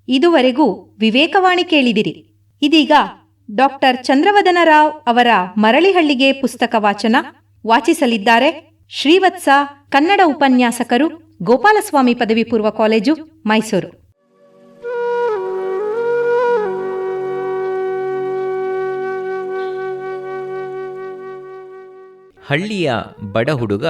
ಇದುವರೆಗೂ ವಿವೇಕವಾಣಿ ಕೇಳಿದಿರಿ. ಇದೀಗ ಡಾಕ್ಟರ್ ಚಂದ್ರವದನ ರಾವ್ ಅವರ ಮರಳಿಹಳ್ಳಿಗೆ ಪುಸ್ತಕ ವಾಚನ ವಾಚಿಸಲಿದ್ದಾರೆ ಶ್ರೀವತ್ಸ. ಕನ್ನಡ ಉಪನ್ಯಾಸಕರು, ಗೋಪಾಲಸ್ವಾಮಿ ಪದವಿ ಪೂರ್ವ ಕಾಲೇಜು, ಮೈಸೂರು. ಹಳ್ಳಿಯ ಬಡ ಹುಡುಗ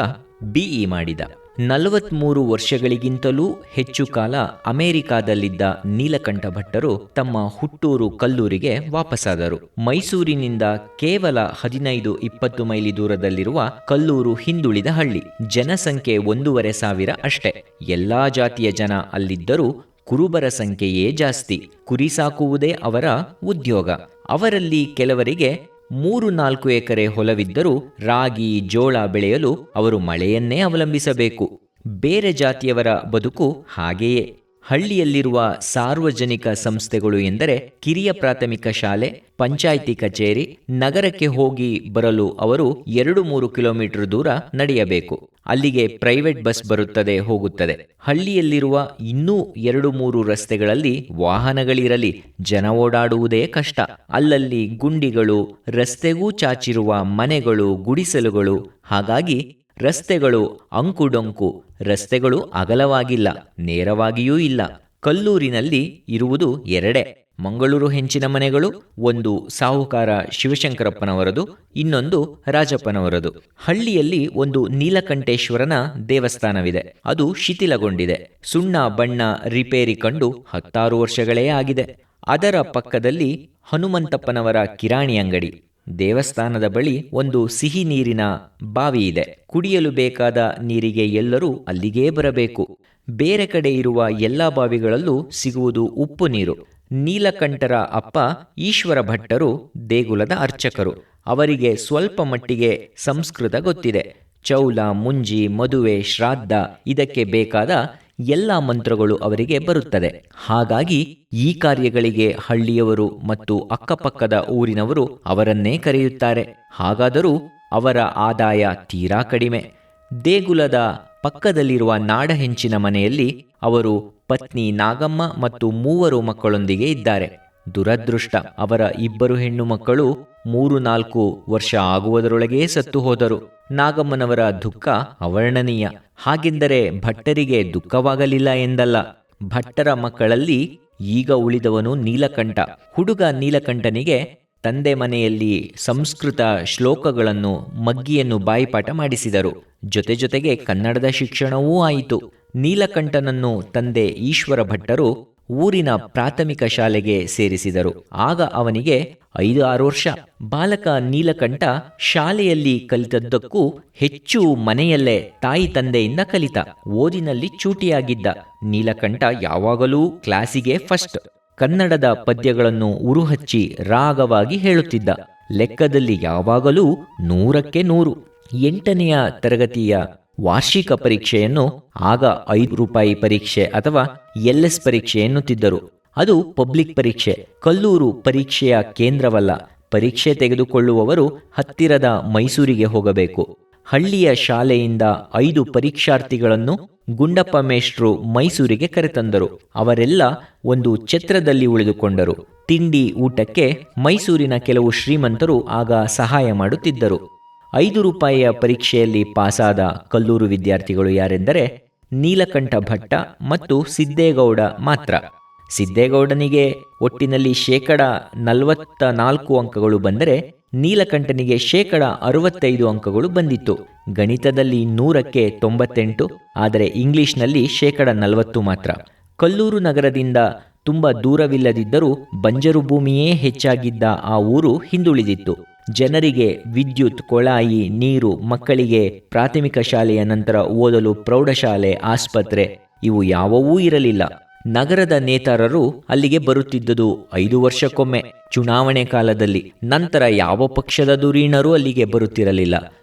ಬಿಇ ಮಾಡಿದ. 43 ವರ್ಷಗಳಿಗಿಂತಲೂ ಹೆಚ್ಚು ಕಾಲ ಅಮೆರಿಕಾದಲ್ಲಿದ್ದ ನೀಲಕಂಠ ಭಟ್ಟರು ತಮ್ಮ ಹುಟ್ಟೂರು ಕಲ್ಲೂರಿಗೆ ವಾಪಸ್ಸಾದರು. ಮೈಸೂರಿನಿಂದ ಕೇವಲ 15-20 ಮೈಲಿ ದೂರದಲ್ಲಿರುವ ಕಲ್ಲೂರು ಹಿಂದುಳಿದ ಹಳ್ಳಿ. ಜನಸಂಖ್ಯೆ 1,500 ಅಷ್ಟೇ. ಎಲ್ಲಾ ಜಾತಿಯ ಜನ ಅಲ್ಲಿದ್ದರೂ ಕುರುಬರ ಸಂಖ್ಯೆಯೇ ಜಾಸ್ತಿ. ಕುರಿ ಸಾಕುವುದೇ ಅವರ ಉದ್ಯೋಗ. ಅವರಲ್ಲಿ ಕೆಲವರಿಗೆ 3-4 ಎಕರೆ ಹೊಲವಿದ್ದರೂ ರಾಗಿ ಜೋಳ ಬೆಳೆಯಲು ಅವರು ಮಳೆಯನ್ನೇ ಅವಲಂಬಿಸಬೇಕು. ಬೇರೆ ಜಾತಿಯವರ ಬದುಕು ಹಾಗೆಯೇ. ಹಳ್ಳಿಯಲ್ಲಿರುವ ಸಾರ್ವಜನಿಕ ಸಂಸ್ಥೆಗಳು ಎಂದರೆ ಕಿರಿಯ ಪ್ರಾಥಮಿಕ ಶಾಲೆ, ಪಂಚಾಯಿತಿ ಕಚೇರಿ. ನಗರಕ್ಕೆ ಹೋಗಿ ಬರಲು ಅವರು 2-3 ಕಿಲೋಮೀಟರ್ ದೂರ ನಡೆಯಬೇಕು. ಅಲ್ಲಿಗೆ ಪ್ರೈವೇಟ್ ಬಸ್ ಬರುತ್ತದೆ ಹೋಗುತ್ತದೆ. ಹಳ್ಳಿಯಲ್ಲಿರುವ ಇನ್ನೂ 2-3 ರಸ್ತೆಗಳಲ್ಲಿ ವಾಹನಗಳಿರಲಿ, ಜನ ಓಡಾಡುವುದೇ ಕಷ್ಟ. ಅಲ್ಲಲ್ಲಿ ಗುಂಡಿಗಳು, ರಸ್ತೆಗೂ ಚಾಚಿರುವ ಮನೆಗಳು, ಗುಡಿಸಲುಗಳು. ಹಾಗಾಗಿ ರಸ್ತೆಗಳು ಅಂಕುಡೊಂಕು. ರಸ್ತೆಗಳು ಅಗಲವಾಗಿಲ್ಲ, ನೇರವಾಗಿಯೂ ಇಲ್ಲ. ಕಲ್ಲೂರಿನಲ್ಲಿ ಇರುವುದು ಎರಡೇ: ಮಂಗಳೂರು ಹೆಂಚಿನ ಮನೆಗಳು. ಒಂದು ಸಾಹುಕಾರ ಶಿವಶಂಕರಪ್ಪನವರದು, ಇನ್ನೊಂದು ರಾಜಪ್ಪನವರದು. ಹಳ್ಳಿಯಲ್ಲಿ ಒಂದು ನೀಲಕಂಠೇಶ್ವರನ ದೇವಸ್ಥಾನವಿದೆ. ಅದು ಶಿಥಿಲಗೊಂಡಿದೆ. ಸುಣ್ಣ ಬಣ್ಣ ರಿಪೇರಿ ಕಂಡು 10 ವರ್ಷಗಳೇ ಆಗಿದೆ. ಅದರ ಪಕ್ಕದಲ್ಲಿ ಹನುಮಂತಪ್ಪನವರ ಕಿರಾಣಿ ಅಂಗಡಿ. ದೇವಸ್ಥಾನದ ಬಳಿ ಒಂದು ಸಿಹಿ ನೀರಿನ ಬಾವಿ ಇದೆ. ಕುಡಿಯಲು ಬೇಕಾದ ನೀರಿಗೆ ಎಲ್ಲರೂ ಅಲ್ಲಿಗೇ ಬರಬೇಕು. ಬೇರೆ ಕಡೆ ಇರುವ ಎಲ್ಲ ಬಾವಿಗಳಲ್ಲೂ ಸಿಗುವುದು ಉಪ್ಪು ನೀರು. ನೀಲಕಂಠರ ಅಪ್ಪ ಈಶ್ವರ ಭಟ್ಟರು ದೇಗುಲದ ಅರ್ಚಕರು. ಅವರಿಗೆ ಸ್ವಲ್ಪ ಮಟ್ಟಿಗೆ ಸಂಸ್ಕೃತ ಗೊತ್ತಿದೆ. ಚೌಲ, ಮುಂಜಿ, ಮದುವೆ, ಶ್ರಾದ್ದ ಇದಕ್ಕೆ ಬೇಕಾದ ಎಲ್ಲ ಮಂತ್ರಗಳು ಅವರಿಗೆ ಬರುತ್ತದೆ. ಹಾಗಾಗಿ ಈ ಕಾರ್ಯಗಳಿಗೆ ಹಳ್ಳಿಯವರು ಮತ್ತು ಅಕ್ಕಪಕ್ಕದ ಊರಿನವರು ಅವರನ್ನೇ ಕರೆಯುತ್ತಾರೆ. ಹಾಗಾದರೂ ಅವರ ಆದಾಯ ತೀರಾ ಕಡಿಮೆ. ದೇಗುಲದ ಪಕ್ಕದಲ್ಲಿರುವ ನಾಡಹೆಂಚಿನ ಮನೆಯಲ್ಲಿ ಅವರು ಪತ್ನಿ ನಾಗಮ್ಮ ಮತ್ತು 3 ಮಕ್ಕಳೊಂದಿಗೆ ಇದ್ದಾರೆ. ದುರದೃಷ್ಟ, ಅವರ 2 ಹೆಣ್ಣು ಮಕ್ಕಳು 3-4 ವರ್ಷ ಆಗುವುದರೊಳಗೇ ಸತ್ತು ಹೋದರು. ನಾಗಮ್ಮನವರ ದುಃಖ ಅವರ್ಣನೀಯ. ಹಾಗೆಂದರೆ ಭಟ್ಟರಿಗೆ ದುಃಖವಾಗಲಿಲ್ಲ ಎಂದಲ್ಲ. ಭಟ್ಟರ ಮಕ್ಕಳಲ್ಲಿ ಈಗ ಉಳಿದವನು ನೀಲಕಂಠ. ಹುಡುಗ ನೀಲಕಂಠನಿಗೆ ತಂದೆ ಮನೆಯಲ್ಲಿ ಸಂಸ್ಕೃತ ಶ್ಲೋಕಗಳನ್ನು, ಮಗ್ಗಿಯನ್ನು ಬಾಯಿಪಾಠ ಮಾಡಿಸಿದರು. ಜೊತೆಗೆ ಕನ್ನಡದ ಶಿಕ್ಷಣವೂ ಆಯಿತು. ನೀಲಕಂಠನನ್ನು ತಂದೆ ಈಶ್ವರ ಭಟ್ಟರು ಊರಿನ ಪ್ರಾಥಮಿಕ ಶಾಲೆಗೆ ಸೇರಿಸಿದರು. ಆಗ ಅವನಿಗೆ 5-6 ವರ್ಷ. ಬಾಲಕ ನೀಲಕಂಠ ಶಾಲೆಯಲ್ಲಿ ಕಲಿತದ್ದಕ್ಕೂ ಹೆಚ್ಚು ಮನೆಯಲ್ಲೇ ತಾಯಿ ತಂದೆಯಿಂದ ಕಲಿತ. ಓದಿನಲ್ಲಿ ಚೂಟಿಯಾಗಿದ್ದ ನೀಲಕಂಠ ಯಾವಾಗಲೂ ಕ್ಲಾಸಿಗೆ ಫಸ್ಟ್. ಕನ್ನಡದ ಪದ್ಯಗಳನ್ನು ಉರುಹಚ್ಚಿ ರಾಗವಾಗಿ ಹೇಳುತ್ತಿದ್ದ. ಲೆಕ್ಕದಲ್ಲಿ ಯಾವಾಗಲೂ 100ಕ್ಕೆ 100. 8ನೆಯ ತರಗತಿಯ ವಾರ್ಷಿಕ ಪರೀಕ್ಷೆಯನ್ನು ಆಗ 5 ರೂಪಾಯಿ ಪರೀಕ್ಷೆ ಅಥವಾ LS ಪರೀಕ್ಷೆ ಎನ್ನುತ್ತಿದ್ದರು. ಅದು ಪಬ್ಲಿಕ್ ಪರೀಕ್ಷೆ. ಕಲ್ಲೂರು ಪರೀಕ್ಷೆಯ ಕೇಂದ್ರವಲ್ಲ. ಪರೀಕ್ಷೆ ತೆಗೆದುಕೊಳ್ಳುವವರು ಹತ್ತಿರದ ಮೈಸೂರಿಗೆ ಹೋಗಬೇಕು. ಹಳ್ಳಿಯ ಶಾಲೆಯಿಂದ 5 ಪರೀಕ್ಷಾರ್ಥಿಗಳನ್ನು ಗುಂಡಪ್ಪ ಮೇಷ್ಟ್ರು ಮೈಸೂರಿಗೆ ಕರೆತಂದರು. ಅವರೆಲ್ಲ ಒಂದು ಛತ್ರದಲ್ಲಿ ಉಳಿದುಕೊಂಡರು. ತಿಂಡಿ ಊಟಕ್ಕೆ ಮೈಸೂರಿನ ಕೆಲವು ಶ್ರೀಮಂತರು ಆಗ ಸಹಾಯ ಮಾಡುತ್ತಿದ್ದರು. 5 ರೂಪಾಯಿಯ ಪರೀಕ್ಷೆಯಲ್ಲಿ ಪಾಸಾದ ಕಲ್ಲೂರು ವಿದ್ಯಾರ್ಥಿಗಳು ಯಾರೆಂದರೆ ನೀಲಕಂಠ ಭಟ್ಟ ಮತ್ತು ಸಿದ್ದೇಗೌಡ ಮಾತ್ರ. ಸಿದ್ದೇಗೌಡನಿಗೆ ಒಟ್ಟಿನಲ್ಲಿ 44% ಅಂಕಗಳು ಬಂದರೆ ನೀಲಕಂಠನಿಗೆ 65% ಅಂಕಗಳು ಬಂದಿತ್ತು. ಗಣಿತದಲ್ಲಿ 100ಕ್ಕೆ 98, ಆದರೆ ಇಂಗ್ಲಿಷ್ನಲ್ಲಿ 40% ಮಾತ್ರ. ಕಲ್ಲೂರು ನಗರದಿಂದ ತುಂಬ ದೂರವಿಲ್ಲದಿದ್ದರೂ ಬಂಜರು ಭೂಮಿಯೇ ಹೆಚ್ಚಾಗಿದ್ದ ಆ ಊರು ಹಿಂದುಳಿದಿತ್ತು. ಜನರಿಗೆ ವಿದ್ಯುತ್, ಕೊಳಾಯಿ, ನೀರು, ಮಕ್ಕಳಿಗೆ ಪ್ರಾಥಮಿಕ ಶಾಲೆಯ ನಂತರ ಓದಲು ಪ್ರೌಢಶಾಲೆ, ಆಸ್ಪತ್ರೆ ಇವು ಯಾವವೂ ಇರಲಿಲ್ಲ. ನಗರದ ನೇತಾರರು ಅಲ್ಲಿಗೆ ಬರುತ್ತಿದ್ದುದು 5 ವರ್ಷಕ್ಕೊಮ್ಮೆ, ಚುನಾವಣೆ ಕಾಲದಲ್ಲಿ. ನಂತರ ಯಾವ ಪಕ್ಷದ ಧುರೀಣರೂ ಅಲ್ಲಿಗೆ ಬರುತ್ತಿರಲಿಲ್ಲ.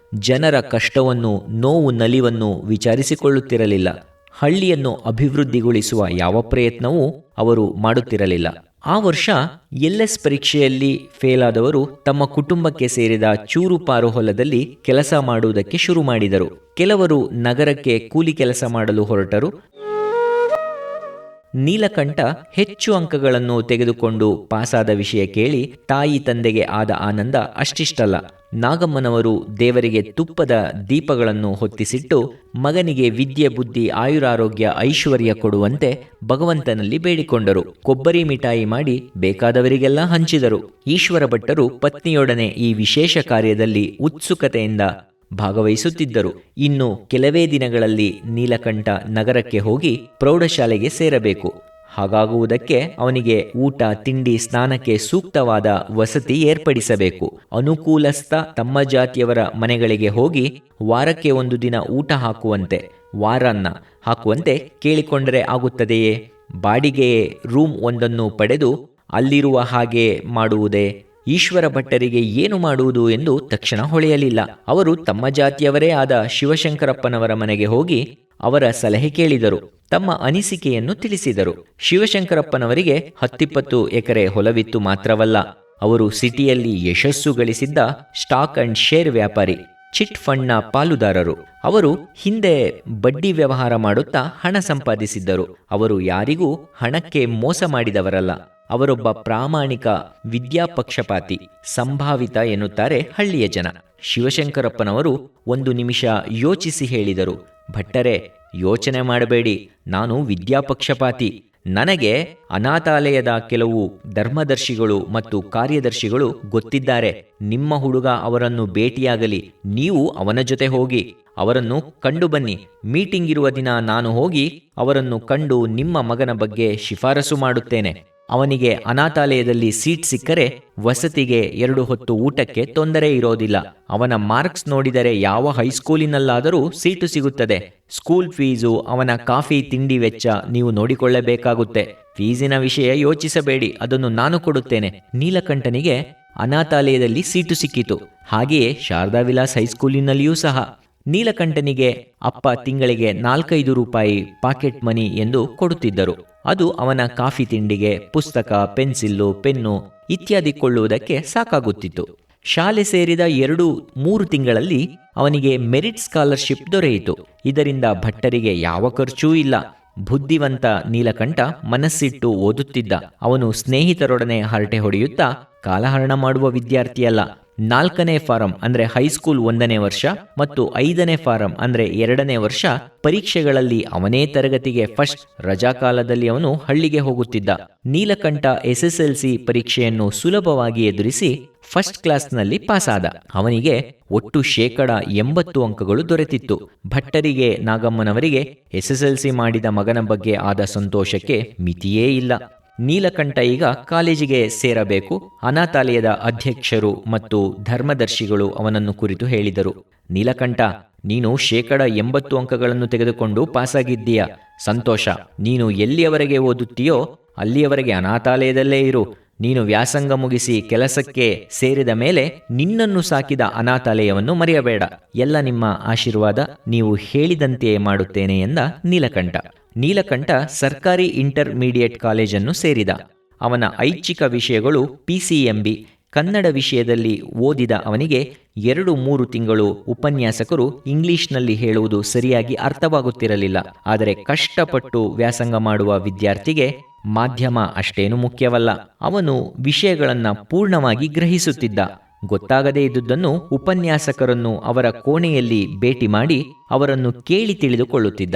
ಜನರ ಕಷ್ಟವನ್ನು, ನೋವು, ನಲಿವನ್ನು ವಿಚಾರಿಸಿಕೊಳ್ಳುತ್ತಿರಲಿಲ್ಲ. ಹಳ್ಳಿಯನ್ನು ಅಭಿವೃದ್ಧಿಗೊಳಿಸುವ ಯಾವ ಪ್ರಯತ್ನವೂ ಅವರು ಮಾಡುತ್ತಿರಲಿಲ್ಲ. ಆ ವರ್ಷ LS ಪರೀಕ್ಷೆಯಲ್ಲಿ ಫೇಲಾದವರು ತಮ್ಮ ಕುಟುಂಬಕ್ಕೆ ಸೇರಿದ ಚೂರುಪಾರು ಹೊಲದಲ್ಲಿ ಕೆಲಸ ಮಾಡುವುದಕ್ಕೆ ಶುರು ಮಾಡಿದರು. ಕೆಲವರು ನಗರಕ್ಕೆ ಕೂಲಿ ಕೆಲಸ ಮಾಡಲು ಹೊರಟರು. ನೀಲಕಂಠ ಹೆಚ್ಚು ಅಂಕಗಳನ್ನು ತೆಗೆದುಕೊಂಡು ಪಾಸಾದ ವಿಷಯ ಕೇಳಿ ತಾಯಿ ತಂದೆಗೆ ಆದ ಆನಂದ ಅಷ್ಟಿಷ್ಟಲ್ಲ. ನಾಗಮ್ಮನವರು ದೇವರಿಗೆ ತುಪ್ಪದ ದೀಪಗಳನ್ನು ಹೊತ್ತಿಸಿಟ್ಟು ಮಗನಿಗೆ ವಿದ್ಯೆ ಬುದ್ಧಿ ಆಯುರಾರೋಗ್ಯ ಐಶ್ವರ್ಯ ಕೊಡುವಂತೆ ಭಗವಂತನಲ್ಲಿ ಬೇಡಿಕೊಂಡರು. ಕೊಬ್ಬರಿ ಮಿಠಾಯಿ ಮಾಡಿ ಬೇಕಾದವರಿಗೆಲ್ಲ ಹಂಚಿದರು. ಈಶ್ವರ ಭಟ್ಟರು ಪತ್ನಿಯೊಡನೆ ಈ ವಿಶೇಷ ಕಾರ್ಯದಲ್ಲಿ ಉತ್ಸುಕತೆಯಿಂದ ಭಾಗವಹಿಸುತ್ತಿದ್ದರು. ಇನ್ನು ಕೆಲವೇ ದಿನಗಳಲ್ಲಿ ನೀಲಕಂಠ ನಗರಕ್ಕೆ ಹೋಗಿ ಪ್ರೌಢಶಾಲೆಗೆ ಸೇರಬೇಕು. ಹಾಗಾಗುವುದಕ್ಕೆ ಅವನಿಗೆ ಊಟ ತಿಂಡಿ ಸ್ನಾನಕ್ಕೆ ಸೂಕ್ತವಾದ ವಸತಿ ಏರ್ಪಡಿಸಬೇಕು. ಅನುಕೂಲಸ್ಥ ತಮ್ಮ ಜಾತಿಯವರ ಮನೆಗಳಿಗೆ ಹೋಗಿ ವಾರಕ್ಕೆ ಒಂದು ದಿನ ಊಟ ಹಾಕುವಂತೆ ಕೇಳಿಕೊಂಡರೆ ಆಗುತ್ತದೆಯೇ? ಬಾಡಿಗೆಯೇ ರೂಮ್ ಒಂದನ್ನು ಪಡೆದು ಅಲ್ಲಿರುವ ಹಾಗೆ ಮಾಡುವುದೇ? ಈಶ್ವರ ಭಟ್ಟರಿಗೆ ಏನು ಮಾಡುವುದು ಎಂದು ತಕ್ಷಣ ಹೊಳೆಯಲಿಲ್ಲ. ಅವರು ತಮ್ಮ ಜಾತಿಯವರೇ ಆದ ಶಿವಶಂಕರಪ್ಪನವರ ಮನೆಗೆ ಹೋಗಿ ಅವರ ಸಲಹೆ ಕೇಳಿದರು. ತಮ್ಮ ಅನಿಸಿಕೆಯನ್ನು ತಿಳಿಸಿದರು. ಶಿವಶಂಕರಪ್ಪನವರಿಗೆ 10-20 ಎಕರೆ ಹೊಲವಿತ್ತು ಮಾತ್ರವಲ್ಲ, ಅವರು ಸಿಟಿಯಲ್ಲಿ ಯಶಸ್ಸು ಗಳಿಸಿದ್ದ ಸ್ಟಾಕ್ ಅಂಡ್ ಶೇರ್ ವ್ಯಾಪಾರಿ, ಚಿಟ್ ಫಂಡ್ನ ಪಾಲುದಾರರು. ಅವರು ಹಿಂದೆ ಬಡ್ಡಿ ವ್ಯವಹಾರ ಮಾಡುತ್ತಾ ಹಣ ಸಂಪಾದಿಸಿದ್ದರು. ಅವರು ಯಾರಿಗೂ ಹಣಕ್ಕೆ ಮೋಸ ಮಾಡಿದವರಲ್ಲ. ಅವರೊಬ್ಬ ಪ್ರಾಮಾಣಿಕ ವಿದ್ಯಾಪಕ್ಷಪಾತಿ, ಸಂಭಾವಿತ ಎನ್ನುತ್ತಾರೆ ಹಳ್ಳಿಯ ಜನ. ಶಿವಶಂಕರಪ್ಪನವರು ಒಂದು ನಿಮಿಷ ಯೋಚಿಸಿ ಹೇಳಿದರು, ಭಟ್ಟರೇ, ಯೋಚನೆ ಮಾಡಬೇಡಿ, ನಾನು ವಿದ್ಯಾಪಕ್ಷಪಾತಿ. ನನಗೆ ಅನಾಥಾಲಯದ ಕೆಲವು ಧರ್ಮದರ್ಶಿಗಳು ಮತ್ತು ಕಾರ್ಯದರ್ಶಿಗಳು ಗೊತ್ತಿದ್ದಾರೆ. ನಿಮ್ಮ ಹುಡುಗ ಅವರನ್ನು ಭೇಟಿಯಾಗಲಿ, ನೀವು ಅವನ ಜೊತೆ ಹೋಗಿ ಅವರನ್ನು ಕಂಡು ಬನ್ನಿ. ಮೀಟಿಂಗ್ ಇರುವ ದಿನ ನಾನು ಹೋಗಿ ಅವರನ್ನು ಕಂಡು ನಿಮ್ಮ ಮಗನ ಬಗ್ಗೆ ಶಿಫಾರಸು ಮಾಡುತ್ತೇನೆ. ಅವನಿಗೆ ಅನಾಥಾಲಯದಲ್ಲಿ ಸೀಟ್ ಸಿಕ್ಕರೆ ವಸತಿಗೆ 2 ಹೊತ್ತು ಊಟಕ್ಕೆ ತೊಂದರೆ ಇರೋದಿಲ್ಲ. ಅವನ ಮಾರ್ಕ್ಸ್ ನೋಡಿದರೆ ಯಾವ ಹೈಸ್ಕೂಲಿನಲ್ಲಾದರೂ ಸೀಟು ಸಿಗುತ್ತದೆ. ಸ್ಕೂಲ್ ಫೀಸು, ಅವನ ಕಾಫಿ ತಿಂಡಿ ವೆಚ್ಚ ನೀವು ನೋಡಿಕೊಳ್ಳಬೇಕಾಗುತ್ತೆ. ಫೀಸಿನ ವಿಷಯ ಯೋಚಿಸಬೇಡಿ, ಅದನ್ನು ನಾನು ಕೊಡುತ್ತೇನೆ. ನೀಲಕಂಠನಿಗೆ ಅನಾಥಾಲಯದಲ್ಲಿ ಸೀಟು ಸಿಕ್ಕಿತು. ಹಾಗೆಯೇ ಶಾರದಾ ವಿಲಾಸ್ ಹೈಸ್ಕೂಲಿನಲ್ಲಿಯೂ ಸಹ. ನೀಲಕಂಠನಿಗೆ ಅಪ್ಪ ತಿಂಗಳಿಗೆ 4-5 ರೂಪಾಯಿ ಪಾಕೆಟ್ ಮನಿ ಎಂದು ಕೊಡುತ್ತಿದ್ದರು. ಅದು ಅವನ ಕಾಫಿ ತಿಂಡಿಗೆ, ಪುಸ್ತಕ, ಪೆನ್ಸಿಲ್ಲು, ಪೆನ್ನು ಇತ್ಯಾದಿ ಕೊಳ್ಳುವುದಕ್ಕೆ ಸಾಕಾಗುತ್ತಿತ್ತು. ಶಾಲೆ ಸೇರಿದ 2-3 ತಿಂಗಳಲ್ಲಿ ಅವನಿಗೆ ಮೆರಿಟ್ ಸ್ಕಾಲರ್ಶಿಪ್ ದೊರೆಯಿತು. ಇದರಿಂದ ಭಟ್ಟರಿಗೆ ಯಾವ ಖರ್ಚೂ ಇಲ್ಲ. ಬುದ್ಧಿವಂತ ನೀಲಕಂಠ ಮನಸ್ಸಿಟ್ಟು ಓದುತ್ತಿದ್ದ. ಅವನು ಸ್ನೇಹಿತರೊಡನೆ ಹರಟೆ ಹೊಡೆಯುತ್ತಾ ಕಾಲಹರಣ ಮಾಡುವ ವಿದ್ಯಾರ್ಥಿಯಲ್ಲ. 4ನೇ ಫಾರಂ ಅಂದರೆ ಹೈಸ್ಕೂಲ್ 1ನೇ ವರ್ಷ ಮತ್ತು 5ನೇ ಫಾರಂ ಅಂದರೆ 2ನೇ ವರ್ಷ ಪರೀಕ್ಷೆಗಳಲ್ಲಿ ಅವನೇ ತರಗತಿಗೆ ಫಸ್ಟ್. ರಜಾಕಾಲದಲ್ಲಿ ಅವನು ಹಳ್ಳಿಗೆ ಹೋಗುತ್ತಿದ್ದ. ನೀಲಕಂಠ SSLC ಪರೀಕ್ಷೆಯನ್ನು ಸುಲಭವಾಗಿ ಎದುರಿಸಿ ಫಸ್ಟ್ ಕ್ಲಾಸ್ನಲ್ಲಿ ಪಾಸಾದ. ಅವನಿಗೆ ಒಟ್ಟು 80 ಅಂಕಗಳು ದೊರೆತಿತ್ತು. ಭಟ್ಟರಿಗೆ, ನಾಗಮ್ಮನವರಿಗೆ SSLC ಮಾಡಿದ ಮಗನ ಬಗ್ಗೆ ಆದ ಸಂತೋಷಕ್ಕೆ ಮಿತಿಯೇ ಇಲ್ಲ. ನೀಲಕಂಠ ಈಗ ಕಾಲೇಜಿಗೆ ಸೇರಬೇಕು. ಅನಾಥಾಲಯದ ಅಧ್ಯಕ್ಷರು ಮತ್ತು ಧರ್ಮದರ್ಶಿಗಳು ಅವನನ್ನು ಕುರಿತು ಹೇಳಿದರು. ನೀಲಕಂಠ, ನೀನು 80 ಅಂಕಗಳನ್ನು ತೆಗೆದುಕೊಂಡು ಪಾಸಾಗಿದ್ದೀಯ, ಸಂತೋಷ. ನೀನು ಎಲ್ಲಿಯವರೆಗೆ ಓದುತ್ತೀಯೋ ಅಲ್ಲಿಯವರೆಗೆ ಅನಾಥಾಲಯದಲ್ಲೇ ಇರು. ನೀನು ವ್ಯಾಸಂಗ ಮುಗಿಸಿ ಕೆಲಸಕ್ಕೆ ಸೇರಿದ ಮೇಲೆ ನಿನ್ನನ್ನು ಸಾಕಿದ ಅನಾಥಾಲಯವನ್ನು ಮರೆಯಬೇಡ. ಎಲ್ಲ ನಿಮ್ಮ ಆಶೀರ್ವಾದ, ನೀವು ಹೇಳಿದಂತೆಯೇ ಮಾಡುತ್ತೇನೆ ಎಂದ ನೀಲಕಂಠ. ನೀಲಕಂಠ ಸರ್ಕಾರಿ ಇಂಟರ್ಮೀಡಿಯೇಟ್ ಕಾಲೇಜನ್ನು ಸೇರಿದ. ಅವನ ಐಚ್ಛಿಕ ವಿಷಯಗಳು PCMB. ಕನ್ನಡ ವಿಷಯದಲ್ಲಿ ಓದಿದ ಅವನಿಗೆ 2-3 ತಿಂಗಳು ಉಪನ್ಯಾಸಕರು ಇಂಗ್ಲಿಷ್ನಲ್ಲಿ ಹೇಳುವುದು ಸರಿಯಾಗಿ ಅರ್ಥವಾಗುತ್ತಿರಲಿಲ್ಲ. ಆದರೆ ಕಷ್ಟಪಟ್ಟು ವ್ಯಾಸಂಗ ಮಾಡುವ ವಿದ್ಯಾರ್ಥಿಗೆ ಮಾಧ್ಯಮ ಅಷ್ಟೇನು ಮುಖ್ಯವಲ್ಲ. ಅವನು ವಿಷಯಗಳನ್ನು ಪೂರ್ಣವಾಗಿ ಗ್ರಹಿಸುತ್ತಿದ್ದ. ಗೊತ್ತಾಗದೇ ಇದ್ದುದನ್ನು ಉಪನ್ಯಾಸಕರನ್ನು ಅವರ ಕೋಣೆಯಲ್ಲಿ ಭೇಟಿ ಮಾಡಿ ಅವರನ್ನು ಕೇಳಿ ತಿಳಿದುಕೊಳ್ಳುತ್ತಿದ್ದ.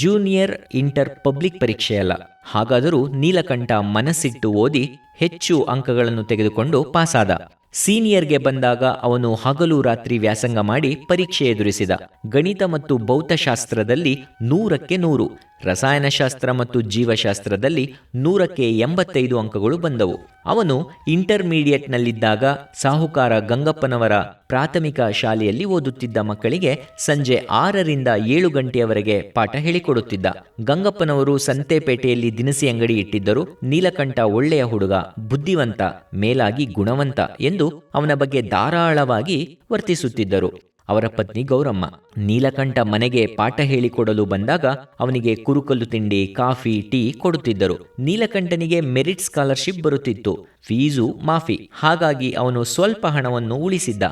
ಜೂನಿಯರ್ ಇಂಟರ್ ಪಬ್ಲಿಕ್ ಪರೀಕ್ಷೆಯಲ್ಲ. ಹಾಗಾದರೂ ನೀಲಕಂಠ ಮನಸ್ಸಿಟ್ಟು ಓದಿ ಹೆಚ್ಚು ಅಂಕಗಳನ್ನು ತೆಗೆದುಕೊಂಡು ಪಾಸಾದ. ಸೀನಿಯರ್ಗೆ ಬಂದಾಗ ಅವನು ಹಗಲು ರಾತ್ರಿ ವ್ಯಾಸಂಗ ಮಾಡಿ ಪರೀಕ್ಷೆ ಎದುರಿಸಿದ. ಗಣಿತ ಮತ್ತು ಭೌತಶಾಸ್ತ್ರದಲ್ಲಿ 100ಕ್ಕೆ 100, ರಸಾಯನಶಾಸ್ತ್ರ ಮತ್ತು ಜೀವಶಾಸ್ತ್ರದಲ್ಲಿ 100ಕ್ಕೆ 85 ಅಂಕಗಳು ಬಂದವು. ಅವನು ಇಂಟರ್ಮೀಡಿಯೇಟ್ನಲ್ಲಿದ್ದಾಗ ಸಾಹುಕಾರ ಗಂಗಪ್ಪನವರ ಪ್ರಾಥಮಿಕ ಶಾಲೆಯಲ್ಲಿ ಓದುತ್ತಿದ್ದ ಮಕ್ಕಳಿಗೆ ಸಂಜೆ 6ರಿಂದ 7 ಗಂಟೆಯವರೆಗೆ ಪಾಠ ಹೇಳಿಕೊಡುತ್ತಿದ್ದ. ಗಂಗಪ್ಪನವರು ಸಂತೆಪೇಟೆಯಲ್ಲಿ ದಿನಸಿ ಅಂಗಡಿ ಇಟ್ಟಿದ್ದರು. ನೀಲಕಂಠ ಒಳ್ಳೆಯ ಹುಡುಗ, ಬುದ್ಧಿವಂತ, ಮೇಲಾಗಿ ಗುಣವಂತ ಎಂದು ಅವನ ಬಗ್ಗೆ ಧಾರಾಳವಾಗಿ ವರ್ತಿಸುತ್ತಿದ್ದರು. ಅವರ ಪತ್ನಿ ಗೌರಮ್ಮ. ನೀಲಕಂಠ ಮನೆಗೆ ಪಾಠ ಹೇಳಿಕೊಡಲು ಬಂದಾಗ ಅವನಿಗೆ ಕುರುಕಲು ತಿಂಡಿ, ಕಾಫಿ, ಟೀ ಕೊಡುತ್ತಿದ್ದರು. ನೀಲಕಂಠನಿಗೆ ಮೆರಿಟ್ ಸ್ಕಾಲರ್ಶಿಪ್ ಬರುತ್ತಿತ್ತು. ಫೀಸು ಮಾಫಿ. ಹಾಗಾಗಿ ಅವನು ಸ್ವಲ್ಪ ಹಣವನ್ನು ಉಳಿಸಿದ್ದ.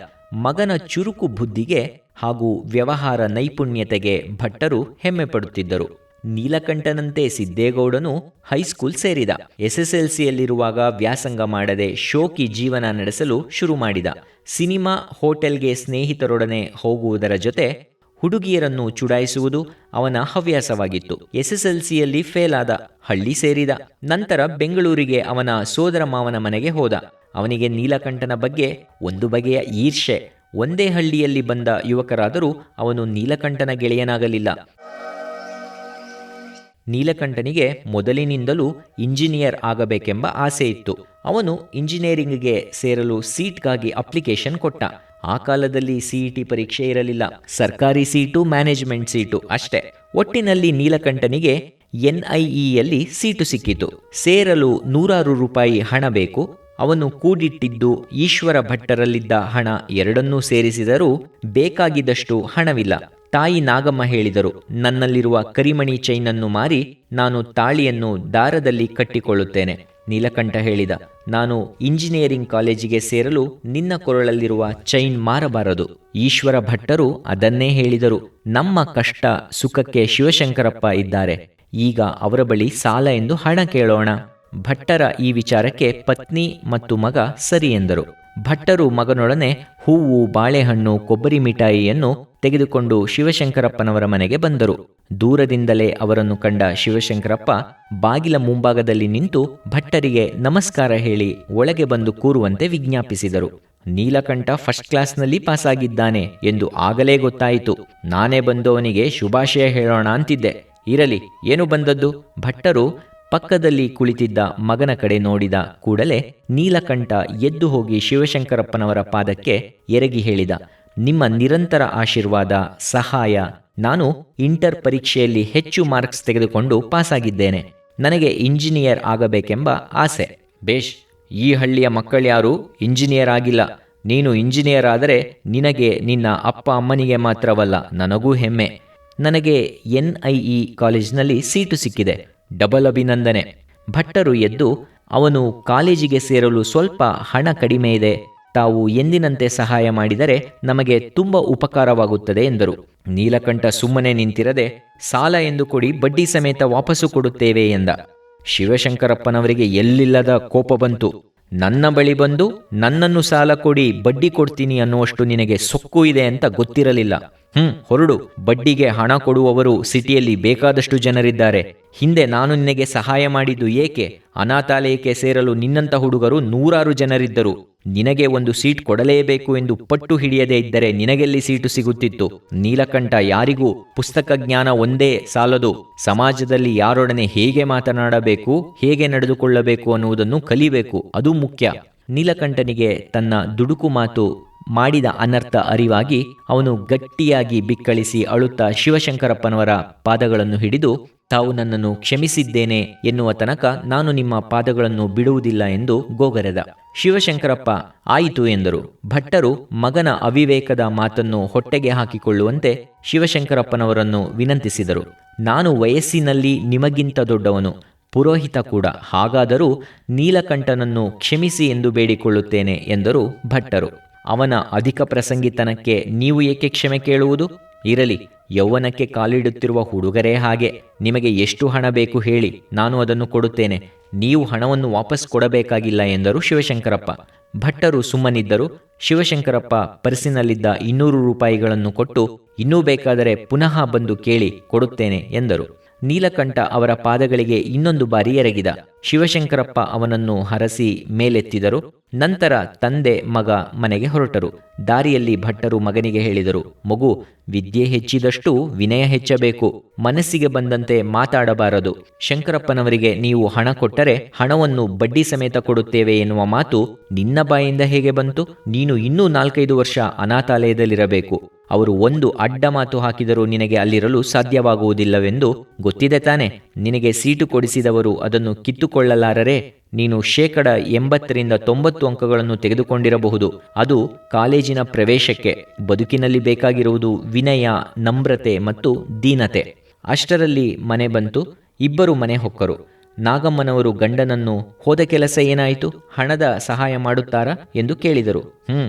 ಮಗನ ಚುರುಕು ಬುದ್ಧಿಗೆ ಹಾಗೂ ವ್ಯವಹಾರ ನೈಪುಣ್ಯತೆಗೆ ಭಟ್ಟರು ಹೆಮ್ಮೆ ಪಡುತ್ತಿದ್ದರು. ನೀಲಕಂಠನಂತೆ ಸಿದ್ದೇಗೌಡನು ಹೈಸ್ಕೂಲ್ ಸೇರಿದ. SSLCಯಲ್ಲಿರುವಾಗ ವ್ಯಾಸಂಗ ಮಾಡದೆ ಶೋಕಿ ಜೀವನ ನಡೆಸಲು ಶುರು ಮಾಡಿದ. ಸಿನಿಮಾ, ಹೋಟೆಲ್ಗೆ ಸ್ನೇಹಿತರೊಡನೆ ಹೋಗುವುದರ ಜೊತೆ ಹುಡುಗಿಯರನ್ನು ಚುಡಾಯಿಸುವುದು ಅವನ ಹವ್ಯಾಸವಾಗಿತ್ತು. SSLCಯಲ್ಲಿ ಫೇಲ್ ಆದ, ಹಳ್ಳಿ ಸೇರಿದ. ನಂತರ ಬೆಂಗಳೂರಿಗೆ ಅವನ ಸೋದರ ಮಾವನ ಮನೆಗೆ ಹೋದ. ಅವನಿಗೆ ನೀಲಕಂಠನ ಬಗ್ಗೆ ಒಂದು ಬಗೆಯ ಈರ್ಷೆ. ಒಂದೇ ಹಳ್ಳಿಯಲ್ಲಿ ಬಂದ ಯುವಕರಾದರೂ ಅವನು ನೀಲಕಂಠನ ಗೆಳೆಯನಾಗಲಿಲ್ಲ. ನೀಲಕಂಠನಿಗೆ ಮೊದಲಿನಿಂದಲೂ ಇಂಜಿನಿಯರ್ ಆಗಬೇಕೆಂಬ ಆಸೆ ಇತ್ತು. ಅವನು ಇಂಜಿನಿಯರಿಂಗ್ಗೆ ಸೇರಲು ಸೀಟ್ಗಾಗಿ ಅಪ್ಲಿಕೇಶನ್ ಕೊಟ್ಟ. ಆ ಕಾಲದಲ್ಲಿ CET ಪರೀಕ್ಷೆ ಇರಲಿಲ್ಲ. ಸರ್ಕಾರಿ ಸೀಟು, ಮ್ಯಾನೇಜ್ಮೆಂಟ್ ಸೀಟು ಅಷ್ಟೇ. ಒಟ್ಟಿನಲ್ಲಿ ನೀಲಕಂಠನಿಗೆ NIEಯಲ್ಲಿ ಸೀಟು ಸಿಕ್ಕಿತು. ಸೇರಲು ₹100 ಹಣ ಬೇಕು. ಅವನು ಕೂಡಿಟ್ಟಿದ್ದು ಈಶ್ವರ ಭಟ್ಟರಲ್ಲಿದ್ದ ಹಣ ಎರಡನ್ನೂ ಸೇರಿಸಿದರೂ ಬೇಕಾಗಿದ್ದಷ್ಟು ಹಣವಿಲ್ಲ. ತಾಯಿ ನಾಗಮ್ಮ ಹೇಳಿದರು, ನನ್ನಲ್ಲಿರುವ ಕರಿಮಣಿ ಚೈನನ್ನು ಮಾರಿ ನಾನು ತಾಳಿಯನ್ನು ದಾರದಲ್ಲಿ ಕಟ್ಟಿಕೊಳ್ಳುತ್ತೇನೆ. ನೀಲಕಂಠ ಹೇಳಿದ, ನಾನು ಇಂಜಿನಿಯರಿಂಗ್ ಕಾಲೇಜಿಗೆ ಸೇರಲು ನಿನ್ನ ಕೊರಳಲ್ಲಿರುವ ಚೈನ್ ಮಾರಬಾರದು. ಈಶ್ವರ ಭಟ್ಟರು ಅದನ್ನೇ ಹೇಳಿದರು. ನಮ್ಮ ಕಷ್ಟ ಸುಖಕ್ಕೆ ಶಿವಶಂಕರಪ್ಪ ಇದ್ದಾರೆ. ಈಗ ಅವರ ಬಳಿ ಸಾಲ ಎಂದು ಹಣ ಕೇಳೋಣ. ಭಟ್ಟರ ಈ ವಿಚಾರಕ್ಕೆ ಪತ್ನಿ ಮತ್ತು ಮಗ ಸರಿ ಎಂದರು. ಭಟ್ಟರು ಮಗನೊಡನೆ ಹೂವು, ಬಾಳೆಹಣ್ಣು, ಕೊಬ್ಬರಿ ಮಿಠಾಯಿಯನ್ನು ತೆಗೆದುಕೊಂಡು ಶಿವಶಂಕರಪ್ಪನವರ ಮನೆಗೆ ಬಂದರು. ದೂರದಿಂದಲೇ ಅವರನ್ನು ಕಂಡ ಶಿವಶಂಕರಪ್ಪ ಬಾಗಿಲ ಮುಂಭಾಗದಲ್ಲಿ ನಿಂತು ಭಟ್ಟರಿಗೆ ನಮಸ್ಕಾರ ಹೇಳಿ ಒಳಗೆ ಬಂದು ಕೂರುವಂತೆ ವಿಜ್ಞಾಪಿಸಿದರು. ನೀಲಕಂಠ ಫಸ್ಟ್ ಕ್ಲಾಸ್ನಲ್ಲಿ ಪಾಸಾಗಿದ್ದಾನೆ ಎಂದು ಆಗಲೇ ಗೊತ್ತಾಯಿತು. ನಾನೇ ಬಂದು ಅವನಿಗೆ ಶುಭಾಶಯ ಹೇಳೋಣ ಅಂತಿದ್ದೆ. ಇರಲಿ, ಏನು ಬಂದದ್ದು? ಭಟ್ಟರು ಪಕ್ಕದಲ್ಲಿ ಕುಳಿತಿದ್ದ ಮಗನ ಕಡೆ ನೋಡಿದ ಕೂಡಲೇ ನೀಲಕಂಠ ಎದ್ದು ಹೋಗಿ ಶಿವಶಂಕರಪ್ಪನವರ ಪಾದಕ್ಕೆ ಎರಗಿ ಹೇಳಿದ, ನಿಮ್ಮ ನಿರಂತರ ಆಶೀರ್ವಾದ, ಸಹಾಯ. ನಾನು ಇಂಟರ್ ಪರೀಕ್ಷೆಯಲ್ಲಿ ಹೆಚ್ಚು ಮಾರ್ಕ್ಸ್ ತೆಗೆದುಕೊಂಡು ಪಾಸಾಗಿದ್ದೇನೆ. ನನಗೆ ಇಂಜಿನಿಯರ್ ಆಗಬೇಕೆಂಬ ಆಸೆ. ಬೇಷ್, ಈ ಹಳ್ಳಿಯ ಮಕ್ಕಳ್ಯಾರೂ ಇಂಜಿನಿಯರ್ ಆಗಿಲ್ಲ. ನೀನು ಇಂಜಿನಿಯರ್ ಆದರೆ ನಿನಗೆ, ನಿನ್ನ ಅಪ್ಪ ಅಮ್ಮನಿಗೆ ಮಾತ್ರವಲ್ಲ, ನನಗೂ ಹೆಮ್ಮೆ. ನನಗೆ NIE ಕಾಲೇಜಿನಲ್ಲಿ ಸೀಟು ಸಿಕ್ಕಿದೆ. ಡಬಲ್ ಅಭಿನಂದನೆ. ಭಟ್ಟರು ಎದ್ದು, ಅವನು ಕಾಲೇಜಿಗೆ ಸೇರಲು ಸ್ವಲ್ಪ ಹಣ ಕಡಿಮೆ ಇದೆ. ತಾವು ಎಂದಿನಂತೆ ಸಹಾಯ ಮಾಡಿದರೆ ನಮಗೆ ತುಂಬ ಉಪಕಾರವಾಗುತ್ತದೆ ಎಂದರು. ನೀಲಕಂಠ ಸುಮ್ಮನೆ ನಿಂತಿರದೆ, ಸಾಲ ಎಂದು ಕೊಡಿ, ಬಡ್ಡಿ ಸಮೇತ ವಾಪಸ್ಸು ಕೊಡುತ್ತೇವೆ ಎಂದ. ಶಿವಶಂಕರಪ್ಪನವರಿಗೆ ಎಲ್ಲಿಲ್ಲದ ಕೋಪ ಬಂತು. ನನ್ನ ಬಳಿ ಬಂದು ನನ್ನನ್ನು ಸಾಲ ಕೊಡಿ, ಬಡ್ಡಿ ಕೊಡ್ತೀನಿ ಅನ್ನುವಷ್ಟು ನಿನಗೆ ಸೊಕ್ಕು ಇದೆ ಅಂತ ಗೊತ್ತಿರಲಿಲ್ಲ. ಹೊರಡು. ಬಡ್ಡಿಗೆ ಹಣ ಕೊಡುವವರು ಸಿಟಿಯಲ್ಲಿ ಬೇಕಾದಷ್ಟು ಜನರಿದ್ದಾರೆ. ಹಿಂದೆ ನಾನು ನಿನಗೆ ಸಹಾಯ ಮಾಡಿದ್ದು ಏಕೆ? ಅನಾಥಾಲಯಕ್ಕೆ ಸೇರಲು ನಿನ್ನಂಥ ಹುಡುಗರು 100 ಜನರಿದ್ದರು. ನಿನಗೆ ಒಂದು ಸೀಟ್ ಕೊಡಲೇಬೇಕು ಎಂದು ಪಟ್ಟು ಹಿಡಿಯದೇ ಇದ್ದರೆ ನಿನಗೆಲ್ಲಿ ಸೀಟು ಸಿಗುತ್ತಿತ್ತು? ನೀಲಕಂಠ, ಯಾರಿಗೂ ಪುಸ್ತಕ ಜ್ಞಾನ ಒಂದೇ ಸಾಲದು. ಸಮಾಜದಲ್ಲಿ ಯಾರೊಡನೆ ಹೇಗೆ ಮಾತನಾಡಬೇಕು, ಹೇಗೆ ನಡೆದುಕೊಳ್ಳಬೇಕು ಅನ್ನುವುದನ್ನು ಕಲಿಬೇಕು. ಅದು ಮುಖ್ಯ. ನೀಲಕಂಠನಿಗೆ ತನ್ನ ದುಡುಕು ಮಾತು ಮಾಡಿದ ಅನರ್ಥ ಅರಿವಾಗಿ ಅವನು ಗಟ್ಟಿಯಾಗಿ ಬಿಕ್ಕಳಿಸಿ ಅಳುತ್ತಾ ಶಿವಶಂಕರಪ್ಪನವರ ಪಾದಗಳನ್ನು ಹಿಡಿದು, ತಾವು ನನ್ನನ್ನು ಕ್ಷಮಿಸಿದ್ದೇನೆ ಎನ್ನುವ ತನಕ ನಾನು ನಿಮ್ಮ ಪಾದಗಳನ್ನು ಬಿಡುವುದಿಲ್ಲ ಎಂದು ಗೋಗರೆದ. ಶಿವಶಂಕರಪ್ಪ ಆಯಿತು ಎಂದರು. ಭಟ್ಟರು ಮಗನ ಅವಿವೇಕದ ಮಾತನ್ನು ಹೊಟ್ಟೆಗೆ ಹಾಕಿಕೊಳ್ಳುವಂತೆ ಶಿವಶಂಕರಪ್ಪನವರನ್ನು ವಿನಂತಿಸಿದರು. ನಾನು ವಯಸ್ಸಿನಲ್ಲಿ ನಿಮಗಿಂತ ದೊಡ್ಡವನು, ಪುರೋಹಿತ ಕೂಡ. ಹಾಗಾದರೂ ನೀಲಕಂಠನನ್ನು ಕ್ಷಮಿಸಿ ಎಂದು ಬೇಡಿಕೊಳ್ಳುತ್ತೇನೆ ಎಂದರು ಭಟ್ಟರು. ಅವನ ಅಧಿಕ ಪ್ರಸಂಗಿತನಕ್ಕೆ ನೀವು ಏಕೆ ಕ್ಷಮೆ ಕೇಳುವುದು? ಇರಲಿ, ಯೌವನಕ್ಕೆ ಕಾಲಿಡುತ್ತಿರುವ ಹುಡುಗರೇ ಹಾಗೆ. ನಿಮಗೆ ಎಷ್ಟು ಹಣ ಬೇಕು ಹೇಳಿ, ನಾನು ಅದನ್ನು ಕೊಡುತ್ತೇನೆ. ನೀವು ಹಣವನ್ನು ವಾಪಸ್ ಕೊಡಬೇಕಾಗಿಲ್ಲ ಎಂದರು ಶಿವಶಂಕರಪ್ಪ. ಭಟ್ಟರು ಸುಮ್ಮನಿದ್ದರು. ಶಿವಶಂಕರಪ್ಪ ಪರ್ಸಿನಲ್ಲಿದ್ದ ₹200 ಕೊಟ್ಟು, ಇನ್ನೂ ಬೇಕಾದರೆ ಪುನಃ ಬಂದು ಕೇಳಿ, ಕೊಡುತ್ತೇನೆ ಎಂದರು. ನೀಲಕಂಠ ಅವರ ಪಾದಗಳಿಗೆ ಇನ್ನೊಂದು ಬಾರಿ ಎರಗಿದ. ಶಿವಶಂಕರಪ್ಪ ಅವನನ್ನು ಹರಸಿ ಮೇಲೆತ್ತಿದರು. ನಂತರ ತಂದೆ ಮಗ ಮನೆಗೆ ಹೊರಟರು. ದಾರಿಯಲ್ಲಿ ಭಟ್ಟರು ಮಗನಿಗೆ ಹೇಳಿದರು, ಮಗು, ವಿದ್ಯೆ ಹೆಚ್ಚಿದಷ್ಟು ವಿನಯ ಹೆಚ್ಚಬೇಕು. ಮನಸ್ಸಿಗೆ ಬಂದಂತೆ ಮಾತಾಡಬಾರದು. ಶಂಕರಪ್ಪನವರಿಗೆ ನೀವು ಹಣ ಕೊಟ್ಟರೆ ಹಣವನ್ನು ಬಡ್ಡಿ ಸಮೇತ ಕೊಡುತ್ತೇವೆ ಎನ್ನುವ ಮಾತು ನಿನ್ನ ಬಾಯಿಂದ ಹೇಗೆ ಬಂತು? ನೀನು ಇನ್ನೂ 4-5 ವರ್ಷ ಅನಾಥಾಲಯದಲ್ಲಿರಬೇಕು. ಅವರು ಒಂದು ಅಡ್ಡ ಮಾತು ಹಾಕಿದರೂ ನಿನಗೆ ಅಲ್ಲಿರಲು ಸಾಧ್ಯವಾಗುವುದಿಲ್ಲವೆಂದು ಗೊತ್ತಿದೆ ತಾನೆ? ನಿನಗೆ ಸೀಟು ಕೊಡಿಸಿದವರು ಅದನ್ನು ಕಿತ್ತುಕೊಳ್ಳಲಾರರೆ? ನೀನು 80% 90 ಅಂಕಗಳನ್ನು ತೆಗೆದುಕೊಂಡಿರಬಹುದು. ಅದು ಕಾಲೇಜಿನ ಪ್ರವೇಶಕ್ಕೆ. ಬದುಕಿನಲ್ಲಿ ಬೇಕಾಗಿರುವುದು ವಿನಯ, ನಮ್ರತೆ ಮತ್ತು ದೀನತೆ. ಅಷ್ಟರಲ್ಲಿ ಮನೆ ಬಂತು. ಇಬ್ಬರು ಮನೆ ಹೊಕ್ಕರು. ನಾಗಮ್ಮನವರು ಗಂಡನನ್ನು, ಹೋದ ಕೆಲಸ ಏನಾಯಿತು? ಹಣದ ಸಹಾಯ ಮಾಡುತ್ತಾರಾ ಎಂದು ಕೇಳಿದರು.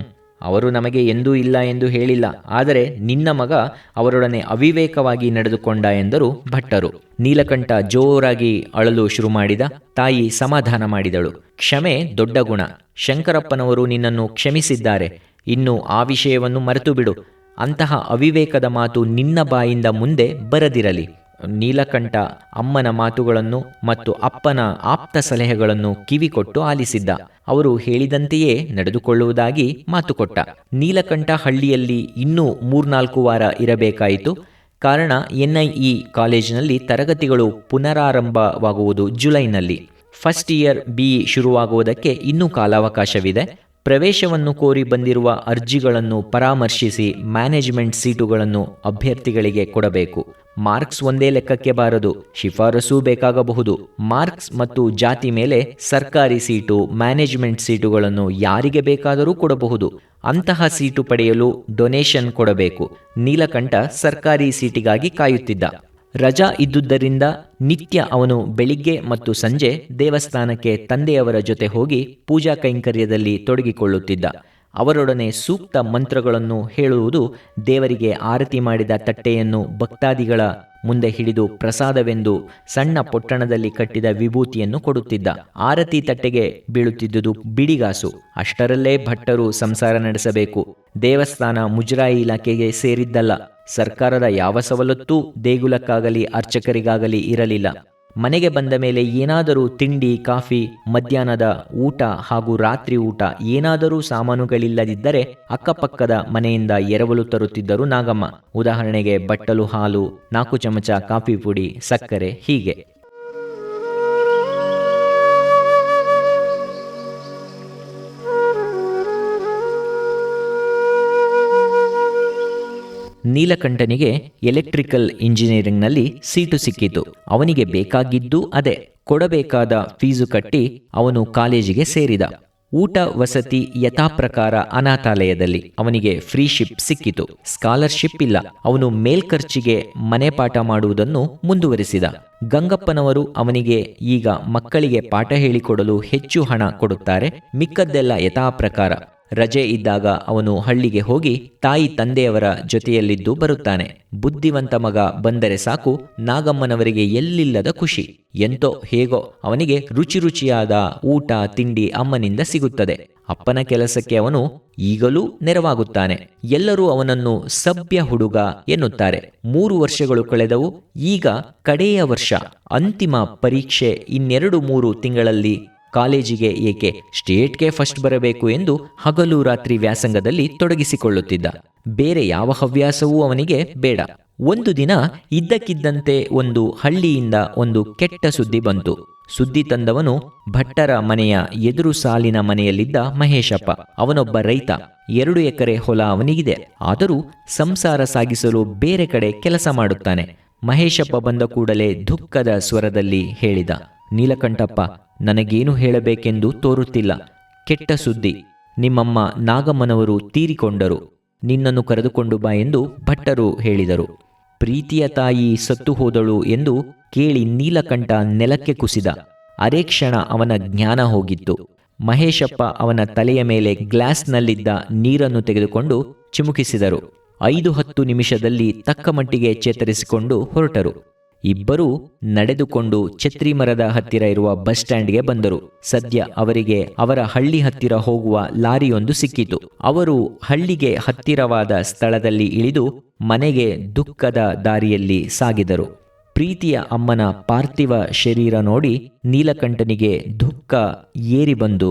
ಅವರು ನಮಗೆ ಎಂದೂ ಇಲ್ಲ ಎಂದು ಹೇಳಿಲ್ಲ, ಆದರೆ ನಿನ್ನ ಮಗ ಅವರೊಡನೆ ಅವಿವೇಕವಾಗಿ ನಡೆದುಕೊಂಡ ಎಂದರು ಭಟ್ಟರು. ನೀಲಕಂಠ ಜೋರಾಗಿ ಅಳಲು ಶುರು ಮಾಡಿದ. ತಾಯಿ ಸಮಾಧಾನ ಮಾಡಿದಳು. ಕ್ಷಮೆ ದೊಡ್ಡ ಗುಣ. ಶಂಕರಪ್ಪನವರು ನಿನ್ನನ್ನು ಕ್ಷಮಿಸಿದ್ದಾರೆ. ಇನ್ನು ಆ ವಿಷಯವನ್ನು ಮರೆತು ಬಿಡು. ಅಂತಹ ಅವಿವೇಕದ ಮಾತು ನಿನ್ನ ಬಾಯಿಂದ ಮುಂದೆ ಬರದಿರಲಿ. ನೀಲಕಂಠ ಅಮ್ಮನ ಮಾತುಗಳನ್ನು ಮತ್ತು ಅಪ್ಪನ ಆಪ್ತ ಸಲಹೆಗಳನ್ನು ಕಿವಿಕೊಟ್ಟು ಆಲಿಸಿದ್ದ. ಅವರು ಹೇಳಿದಂತೆಯೇ ನಡೆದುಕೊಳ್ಳುವುದಾಗಿ ಮಾತುಕೊಟ್ಟ. ನೀಲಕಂಠ ಹಳ್ಳಿಯಲ್ಲಿ ಇನ್ನೂ 3-4 ವಾರ ಇರಬೇಕಾಯಿತು. ಕಾರಣ NIE ಕಾಲೇಜಿನಲ್ಲಿ ತರಗತಿಗಳು ಪುನರಾರಂಭವಾಗುವುದು ಜುಲೈನಲ್ಲಿ. ಫಸ್ಟ್ ಇಯರ್ BE ಶುರುವಾಗುವುದಕ್ಕೆ ಇನ್ನೂ ಕಾಲಾವಕಾಶವಿದೆ. ಪ್ರವೇಶವನ್ನು ಕೋರಿ ಬಂದಿರುವ ಅರ್ಜಿಗಳನ್ನು ಪರಾಮರ್ಶಿಸಿ ಮ್ಯಾನೇಜ್ಮೆಂಟ್ ಸೀಟುಗಳನ್ನು ಅಭ್ಯರ್ಥಿಗಳಿಗೆ ಕೊಡಬೇಕು. ಮಾರ್ಕ್ಸ್ ಒಂದೇ ಲೆಕ್ಕಕ್ಕೆ ಬಾರದು, ಶಿಫಾರಸೂ ಬೇಕಾಗಬಹುದು. ಮಾರ್ಕ್ಸ್ ಮತ್ತು ಜಾತಿ ಮೇಲೆ ಸರ್ಕಾರಿ ಸೀಟು, ಮ್ಯಾನೇಜ್ಮೆಂಟ್ ಸೀಟುಗಳನ್ನು ಯಾರಿಗೆ ಬೇಕಾದರೂ ಕೊಡಬಹುದು. ಅಂತಹ ಸೀಟು ಪಡೆಯಲು ಡೊನೇಷನ್ ಕೊಡಬೇಕು. ನೀಲಕಂಠ ಸರ್ಕಾರಿ ಸೀಟಿಗಾಗಿ ಕಾಯುತ್ತಿದ್ದ. ರಜಾ ಇದ್ದುದರಿಂದ ನಿತ್ಯ ಅವನು ಬೆಳಿಗ್ಗೆ ಮತ್ತು ಸಂಜೆ ದೇವಸ್ಥಾನಕ್ಕೆ ತಂದೆಯವರ ಜೊತೆ ಹೋಗಿ ಪೂಜಾ ಕೈಂಕರ್ಯದಲ್ಲಿ ತೊಡಗಿಕೊಳ್ಳುತ್ತಿದ್ದ. ಅವರೊಡನೆ ಸೂಕ್ತ ಮಂತ್ರಗಳನ್ನು ಹೇಳುವುದು, ದೇವರಿಗೆ ಆರತಿ ಮಾಡಿದ ತಟ್ಟೆಯನ್ನು ಭಕ್ತಾದಿಗಳ ಮುಂದೆ ಹಿಡಿದು ಪ್ರಸಾದವೆಂದು ಸಣ್ಣ ಪೊಟ್ಟಣದಲ್ಲಿ ಕಟ್ಟಿದ ವಿಭೂತಿಯನ್ನು ಕೊಡುತ್ತಿದ್ದ. ಆರತಿ ತಟ್ಟೆಗೆ ಬೀಳುತ್ತಿದ್ದುದು ಬಿಡಿಗಾಸು. ಅಷ್ಟರಲ್ಲೇ ಭಟ್ಟರು ಸಂಸಾರ ನಡೆಸಬೇಕು. ದೇವಸ್ಥಾನ ಮುಜರಾಯಿ ಇಲಾಖೆಗೆ ಸೇರಿದ್ದಲ್ಲ. ಸರ್ಕಾರದ ಯಾವ ಸವಲತ್ತೂ ದೇಗುಲಕ್ಕಾಗಲಿ ಅರ್ಚಕರಿಗಾಗಲಿ ಇರಲಿಲ್ಲ. ಮನೆಗೆ ಬಂದ ಮೇಲೆ ಏನಾದರೂ ತಿಂಡಿ, ಕಾಫಿ, ಮಧ್ಯಾಹ್ನದ ಊಟ ಹಾಗೂ ರಾತ್ರಿ ಊಟ ಏನಾದರೂ ಸಾಮಾನುಗಳಿಲ್ಲದಿದ್ದರೆ ಅಕ್ಕಪಕ್ಕದ ಮನೆಯಿಂದ ಎರವಲು ತರುತ್ತಿದ್ದರು ನಾಗಮ್ಮ. ಉದಾಹರಣೆಗೆ ಬಟ್ಟಲು ಹಾಲು, 4 ಚಮಚ ಕಾಫಿ ಪುಡಿ, ಸಕ್ಕರೆ, ಹೀಗೆ. ನೀಲಕಂಠನಿಗೆ ಎಲೆಕ್ಟ್ರಿಕಲ್ ಇಂಜಿನಿಯರಿಂಗ್ನಲ್ಲಿ ಸೀಟು ಸಿಕ್ಕಿತು. ಅವನಿಗೆ ಬೇಕಾಗಿದ್ದು ಅದೇ. ಕೊಡಬೇಕಾದ ಫೀಸು ಕಟ್ಟಿ ಅವನು ಕಾಲೇಜಿಗೆ ಸೇರಿದ. ಊಟ ವಸತಿ ಯಥಾಪ್ರಕಾರ ಅನಾಥಾಲಯದಲ್ಲಿ. ಅವನಿಗೆ ಫ್ರೀ ಶಿಪ್ ಸಿಕ್ಕಿತು. ಸ್ಕಾಲರ್ಶಿಪ್ ಇಲ್ಲ. ಅವನು ಮೇಲ್ಖರ್ಚಿಗೆ ಮನೆ ಪಾಠ ಮಾಡುವುದನ್ನು ಮುಂದುವರಿಸಿದ. ಗಂಗಪ್ಪನವರು ಅವನಿಗೆ ಈಗ ಮಕ್ಕಳಿಗೆ ಪಾಠ ಹೇಳಿಕೊಡಲು ಹೆಚ್ಚು ಹಣ ಕೊಡುತ್ತಾರೆ. ಮಿಕ್ಕದ್ದೆಲ್ಲ ಯಥಾಪ್ರಕಾರ. ರಜೆ ಇದ್ದಾಗ ಅವನು ಹಳ್ಳಿಗೆ ಹೋಗಿ ತಾಯಿ ತಂದೆಯವರ ಜೊತೆಯಲ್ಲಿದ್ದು ಬರುತ್ತಾನೆ. ಬುದ್ಧಿವಂತ ಮಗ ಬಂದರೆ ಸಾಕು, ನಾಗಮ್ಮನವರಿಗೆ ಎಲ್ಲಿಲ್ಲದ ಖುಷಿ. ಎಂತೋ ಹೇಗೋ ಅವನಿಗೆ ರುಚಿಯಾದ ಊಟ ತಿಂಡಿ ಅಮ್ಮನಿಂದ ಸಿಗುತ್ತದೆ. ಅಪ್ಪನ ಕೆಲಸಕ್ಕೆ ಅವನು ಈಗಲೂ ನೆರವಾಗುತ್ತಾನೆ. ಎಲ್ಲರೂ ಅವನನ್ನು ಸಭ್ಯ ಹುಡುಗ ಎನ್ನುತ್ತಾರೆ. 3 ವರ್ಷಗಳು ಕಳೆದವು. ಈಗ ಕಡೆಯ ವರ್ಷ, ಅಂತಿಮ ಪರೀಕ್ಷೆ. 2-3 ತಿಂಗಳಲ್ಲಿ ಕಾಲೇಜಿಗೆ ಏಕೆ, ಸ್ಟೇಟ್ಗೆ ಫಸ್ಟ್ ಬರಬೇಕು ಎಂದು ಹಗಲು ರಾತ್ರಿ ವ್ಯಾಸಂಗದಲ್ಲಿ ತೊಡಗಿಸಿಕೊಳ್ಳುತ್ತಿದ್ದ. ಬೇರೆ ಯಾವ ಹವ್ಯಾಸವೂ ಅವನಿಗೆ ಬೇಡ. ಒಂದು ದಿನ ಇದ್ದಕ್ಕಿದ್ದಂತೆ ಒಂದು ಹಳ್ಳಿಯಿಂದ ಒಂದು ಕೆಟ್ಟ ಸುದ್ದಿ ಬಂತು. ಸುದ್ದಿ ತಂದವನು ಭಟ್ಟರ ಮನೆಯ ಎದುರು ಸಾಲಿನ ಮನೆಯಲ್ಲಿದ್ದ ಮಹೇಶಪ್ಪ. ಅವನೊಬ್ಬ ರೈತ. 2 ಎಕರೆ ಹೊಲ ಅವನಿಗಿದೆ. ಆದರೂ ಸಂಸಾರ ಸಾಗಿಸಲು ಬೇರೆ ಕಡೆ ಕೆಲಸ ಮಾಡುತ್ತಾನೆ. ಮಹೇಶಪ್ಪ ಬಂದ ಕೂಡಲೇ ದುಃಖದ ಸ್ವರದಲ್ಲಿ ಹೇಳಿದ, ನೀಲಕಂಠಪ್ಪ, ನನಗೇನು ಹೇಳಬೇಕೆಂದು ತೋರುತ್ತಿಲ್ಲ. ಕೆಟ್ಟ ಸುದ್ದಿ. ನಿಮ್ಮಮ್ಮ ನಾಗಮ್ಮನವರು ತೀರಿಕೊಂಡರು. ನಿನ್ನನ್ನು ಕರೆದುಕೊಂಡು ಬಾ ಎಂದು ಭಟ್ಟರು ಹೇಳಿದರು. ಪ್ರೀತಿಯ ತಾಯಿ ಸತ್ತು ಹೋದಳು ಎಂದು ಕೇಳಿ ನೀಲಕಂಠ ನೆಲಕ್ಕೆ ಕುಸಿದ. ಅರೆ ಕ್ಷಣ ಅವನ ಜ್ಞಾನ ಹೋಗಿತ್ತು. ಮಹೇಶಪ್ಪ ಅವನ ತಲೆಯ ಮೇಲೆ ಗ್ಲಾಸ್ನಲ್ಲಿದ್ದ ನೀರನ್ನು ತೆಗೆದುಕೊಂಡು ಚಿಮುಕಿಸಿದರು. 5-10 ನಿಮಿಷದಲ್ಲಿ ತಕ್ಕ ಮಟ್ಟಿಗೆ ಚೇತರಿಸಿಕೊಂಡು ಹೊರಟರು. ಇಬ್ಬರೂ ನಡೆದುಕೊಂಡು ಛತ್ರಿ ಮರದ ಹತ್ತಿರ ಇರುವ ಬಸ್ ಸ್ಟ್ಯಾಂಡ್ಗೆ ಬಂದರು. ಸದ್ಯ ಅವರಿಗೆ ಅವರ ಹಳ್ಳಿ ಹತ್ತಿರ ಹೋಗುವ ಲಾರಿಯೊಂದು ಸಿಕ್ಕಿತು. ಅವರು ಹಳ್ಳಿಗೆ ಹತ್ತಿರವಾದ ಸ್ಥಳದಲ್ಲಿ ಇಳಿದು ಮನೆಗೆ ದುಃಖದ ದಾರಿಯಲ್ಲಿ ಸಾಗಿದರು. ಪ್ರೀತಿಯ ಅಮ್ಮನ ಪಾರ್ಥಿವ ಶರೀರ ನೋಡಿ ನೀಲಕಂಠನಿಗೆ ದುಃಖ ಏರಿ ಬಂದು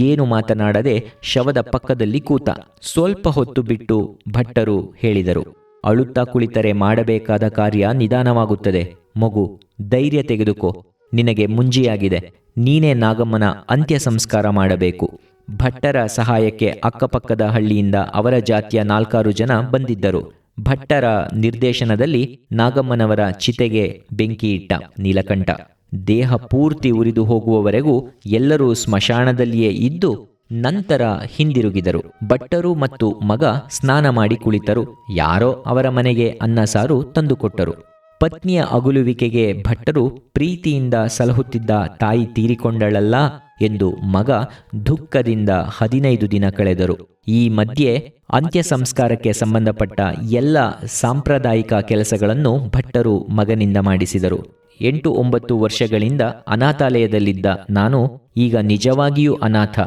ಏನು ಮಾತನಾಡದೆ ಶವದ ಪಕ್ಕದಲ್ಲಿ ಕೂತ. ಸ್ವಲ್ಪ ಹೊತ್ತು ಬಿಟ್ಟು ಭಟ್ಟರು ಹೇಳಿದರು, ಅಳುತ್ತಾ ಕುಳಿತರೆ ಮಾಡಬೇಕಾದ ಕಾರ್ಯ ನಿಧಾನವಾಗುತ್ತದೆ. ಮಗು, ಧೈರ್ಯ ತೆಗೆದುಕೋ. ನಿನಗೆ ಮುಂಜಿಯಾಗಿದೆ. ನೀನೇ ನಾಗಮ್ಮನ ಅಂತ್ಯ ಸಂಸ್ಕಾರ ಮಾಡಬೇಕು. ಭಟ್ಟರ ಸಹಾಯಕ್ಕೆ ಅಕ್ಕಪಕ್ಕದ ಹಳ್ಳಿಯಿಂದ ಅವರ ಜಾತಿಯ 4-6 ಜನ ಬಂದಿದ್ದರು. ಭಟ್ಟರ ನಿರ್ದೇಶನದಲ್ಲಿ ನಾಗಮ್ಮನವರ ಚಿತೆಗೆ ಬೆಂಕಿ ಇಟ್ಟ ನೀಲಕಂಠ. ದೇಹ ಪೂರ್ತಿ ಉರಿದು ಹೋಗುವವರೆಗೂ ಎಲ್ಲರೂ ಸ್ಮಶಾನದಲ್ಲಿಯೇ ಇದ್ದು ನಂತರ ಹಿಂದಿರುಗಿದರು. ಭಟ್ಟರು ಮತ್ತು ಮಗ ಸ್ನಾನ ಮಾಡಿ ಕುಳಿತರು. ಯಾರೋ ಅವರ ಮನೆಗೆ ಅನ್ನ ಸಾರು ತಂದುಕೊಟ್ಟರು. ಪತ್ನಿಯ ಅಗುಲುವಿಕೆಗೆ ಭಟ್ಟರು ಪ್ರೀತಿಯಿಂದ ಸಲಹುತ್ತಿದ್ದ ತಾಯಿ ತೀರಿಕೊಂಡಳಲ್ಲ ಎಂದು ಮಗ ದುಃಖದಿಂದ 15 ದಿನ ಕಳೆದರು. ಈ ಮಧ್ಯೆ ಅಂತ್ಯ ಸಂಸ್ಕಾರಕ್ಕೆ ಸಂಬಂಧಪಟ್ಟ ಎಲ್ಲ ಸಾಂಪ್ರದಾಯಿಕ ಕೆಲಸಗಳನ್ನು ಭಟ್ಟರು ಮಗನಿಂದ ಮಾಡಿಸಿದರು. 8-9 ವರ್ಷಗಳಿಂದ ಅನಾಥಾಲಯದಲ್ಲಿದ್ದ ನಾನು ಈಗ ನಿಜವಾಗಿಯೂ ಅನಾಥ.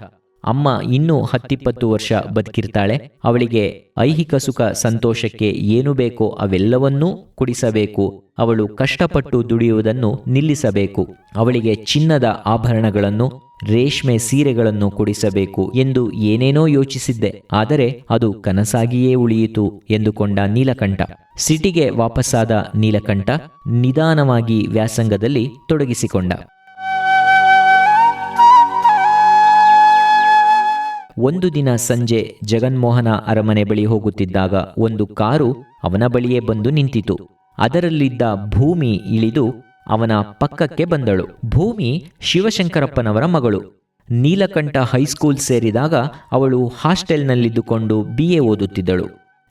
ಅಮ್ಮ ಇನ್ನೂ 10-20 ವರ್ಷ ಬದುಕಿರ್ತಾಳೆ. ಅವಳಿಗೆ ಐಹಿಕ ಸುಖ ಸಂತೋಷಕ್ಕೆ ಏನು ಬೇಕೋ ಅವೆಲ್ಲವನ್ನೂ ಕೊಡಿಸಬೇಕು. ಅವಳು ಕಷ್ಟಪಟ್ಟು ದುಡಿಯುವುದನ್ನು ನಿಲ್ಲಿಸಬೇಕು. ಅವಳಿಗೆ ಚಿನ್ನದ ಆಭರಣಗಳನ್ನು, ರೇಷ್ಮೆ ಸೀರೆಗಳನ್ನು ಕೊಡಿಸಬೇಕು ಎಂದು ಏನೇನೋ ಯೋಚಿಸಿದ್ದೆ. ಆದರೆ ಅದು ಕನಸಾಗಿಯೇ ಉಳಿಯಿತು ಎಂದುಕೊಂಡ ನೀಲಕಂಠ. ಸಿಟಿಗೆ ವಾಪಸ್ಸಾದ ನೀಲಕಂಠ ನಿಧಾನವಾಗಿ ವ್ಯಾಸಂಗದಲ್ಲಿ ತೊಡಗಿಸಿಕೊಂಡ. ಒಂದು ದಿನ ಸಂಜೆ ಜಗನ್ಮೋಹನ ಅರಮನೆ ಬಳಿ ಹೋಗುತ್ತಿದ್ದಾಗ ಒಂದು ಕಾರು ಅವನ ಬಳಿಯೇ ಬಂದು ನಿಂತಿತು. ಅದರಲ್ಲಿದ್ದ ಭೂಮಿ ಇಳಿದು ಅವನ ಪಕ್ಕಕ್ಕೆ ಬಂದಳು. ಭೂಮಿ ಶಿವಶಂಕರಪ್ಪನವರ ಮಗಳು. ನೀಲಕಂಠ ಹೈಸ್ಕೂಲ್ ಸೇರಿದಾಗ ಅವಳು ಹಾಸ್ಟೆಲ್ನಲ್ಲಿದ್ದುಕೊಂಡು BA ಓದುತ್ತಿದ್ದಳು.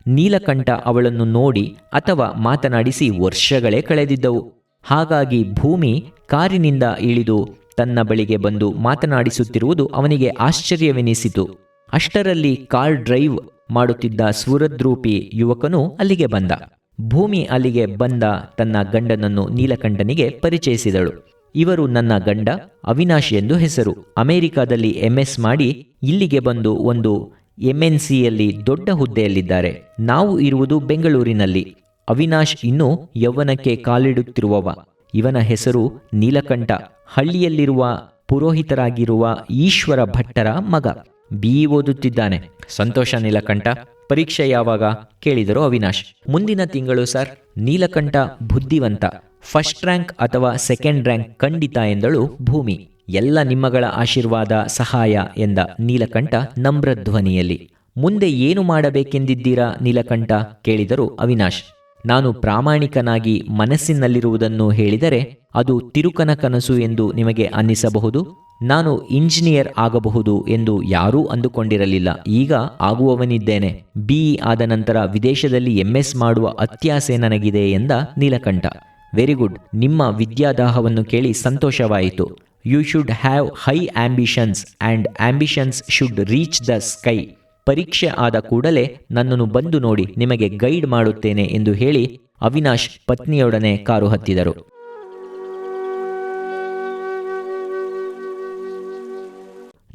ನೀಲಕಂಠ ಅವಳನ್ನು ನೋಡಿ ಅಥವಾ ಮಾತನಾಡಿಸಿ ವರ್ಷಗಳೇ ಕಳೆದಿದ್ದವು. ಹಾಗಾಗಿ ಭೂಮಿ ಕಾರಿನಿಂದ ಇಳಿದು ತನ್ನ ಬಳಿಗೆ ಬಂದು ಮಾತನಾಡಿಸುತ್ತಿರುವುದು ಅವನಿಗೆ ಆಶ್ಚರ್ಯವೆನಿಸಿತು. ಅಷ್ಟರಲ್ಲಿ ಕಾರ್ ಡ್ರೈವ್ ಮಾಡುತ್ತಿದ್ದ ಸ್ಫುರದ್ರೂಪಿ ಯುವಕನು ಅಲ್ಲಿಗೆ ಬಂದ. ಭೂಮಿ ಅಲ್ಲಿಗೆ ಬಂದ ತನ್ನ ಗಂಡನನ್ನು ನೀಲಕಂಠನಿಗೆ ಪರಿಚಯಿಸಿದಳು. ಇವರು ನನ್ನ ಗಂಡ ಅವಿನಾಶ್ ಎಂದು ಹೆಸರು. ಅಮೆರಿಕಾದಲ್ಲಿ MS ಮಾಡಿ ಇಲ್ಲಿಗೆ ಬಂದು ಒಂದು MNCಯಲ್ಲಿ ದೊಡ್ಡ ಹುದ್ದೆಯಲ್ಲಿದ್ದಾರೆ. ನಾವು ಇರುವುದು ಬೆಂಗಳೂರಿನಲ್ಲಿ. ಅವಿನಾಶ್ ಇನ್ನೂ ಯೌವನಕ್ಕೆ ಕಾಲಿಡುತ್ತಿರುವವ. ಇವನ ಹೆಸರು ನೀಲಕಂಠ. ಹಳ್ಳಿಯಲ್ಲಿರುವ ಪುರೋಹಿತರಾಗಿರುವ ಈಶ್ವರ ಭಟ್ಟರ ಮಗ. BE ಓದುತ್ತಿದ್ದಾನೆ. ಸಂತೋಷ ನೀಲಕಂಠ. ಪರೀಕ್ಷೆ ಯಾವಾಗ ಕೇಳಿದರು ಅವಿನಾಶ್. ಮುಂದಿನ ತಿಂಗಳು ಸರ್. ನೀಲಕಂಠ ಬುದ್ಧಿವಂತ. ಫಸ್ಟ್ ರ್ಯಾಂಕ್ ಅಥವಾ ಸೆಕೆಂಡ್ ರ್ಯಾಂಕ್ ಖಂಡಿತ ಎಂದಳು ಭೂಮಿ. ಎಲ್ಲ ನಿಮ್ಮಗಳ ಆಶೀರ್ವಾದ ಸಹಾಯ ಎಂದ ನೀಲಕಂಠ ನಮ್ರ ಧ್ವನಿಯಲ್ಲಿ. ಮುಂದೆ ಏನು ಮಾಡಬೇಕೆಂದಿದ್ದೀರಾ ನೀಲಕಂಠ ಕೇಳಿದರು ಅವಿನಾಶ್. ನಾನು ಪ್ರಾಮಾಣಿಕನಾಗಿ ಮನಸ್ಸಿನಲ್ಲಿರುವುದನ್ನು ಹೇಳಿದರೆ ಅದು ತಿರುಕನ ಕನಸು ಎಂದು ನಿಮಗೆ ಅನ್ನಿಸಬಹುದು. ನಾನು ಇಂಜಿನಿಯರ್ ಆಗಬಹುದು ಎಂದು ಯಾರೂ ಅಂದುಕೊಂಡಿರಲಿಲ್ಲ. ಈಗ ಆಗುವವನಿದ್ದೇನೆ. BE ಆದ ನಂತರ ವಿದೇಶದಲ್ಲಿ MS ಮಾಡುವ ಅತ್ಯಾಸೆ ನನಗಿದೆ ಎಂದ ನೀಲಕಂಠ. Very good. ನಿಮ್ಮ ವಿದ್ಯಾದಾಹವನ್ನು ಕೇಳಿ ಸಂತೋಷವಾಯಿತು. You should have high ambitions and ambitions should reach the sky. ಪರೀಕ್ಷೆ ಆದ ಕೂಡಲೇ ನನ್ನನ್ನು ಬಂದು ನೋಡಿ, ನಿಮಗೆ ಗೈಡ್ ಮಾಡುತ್ತೇನೆ ಎಂದು ಹೇಳಿ ಅವಿನಾಶ್ ಪತ್ನಿಯೊಡನೆ ಕಾರು ಹತ್ತಿದರು.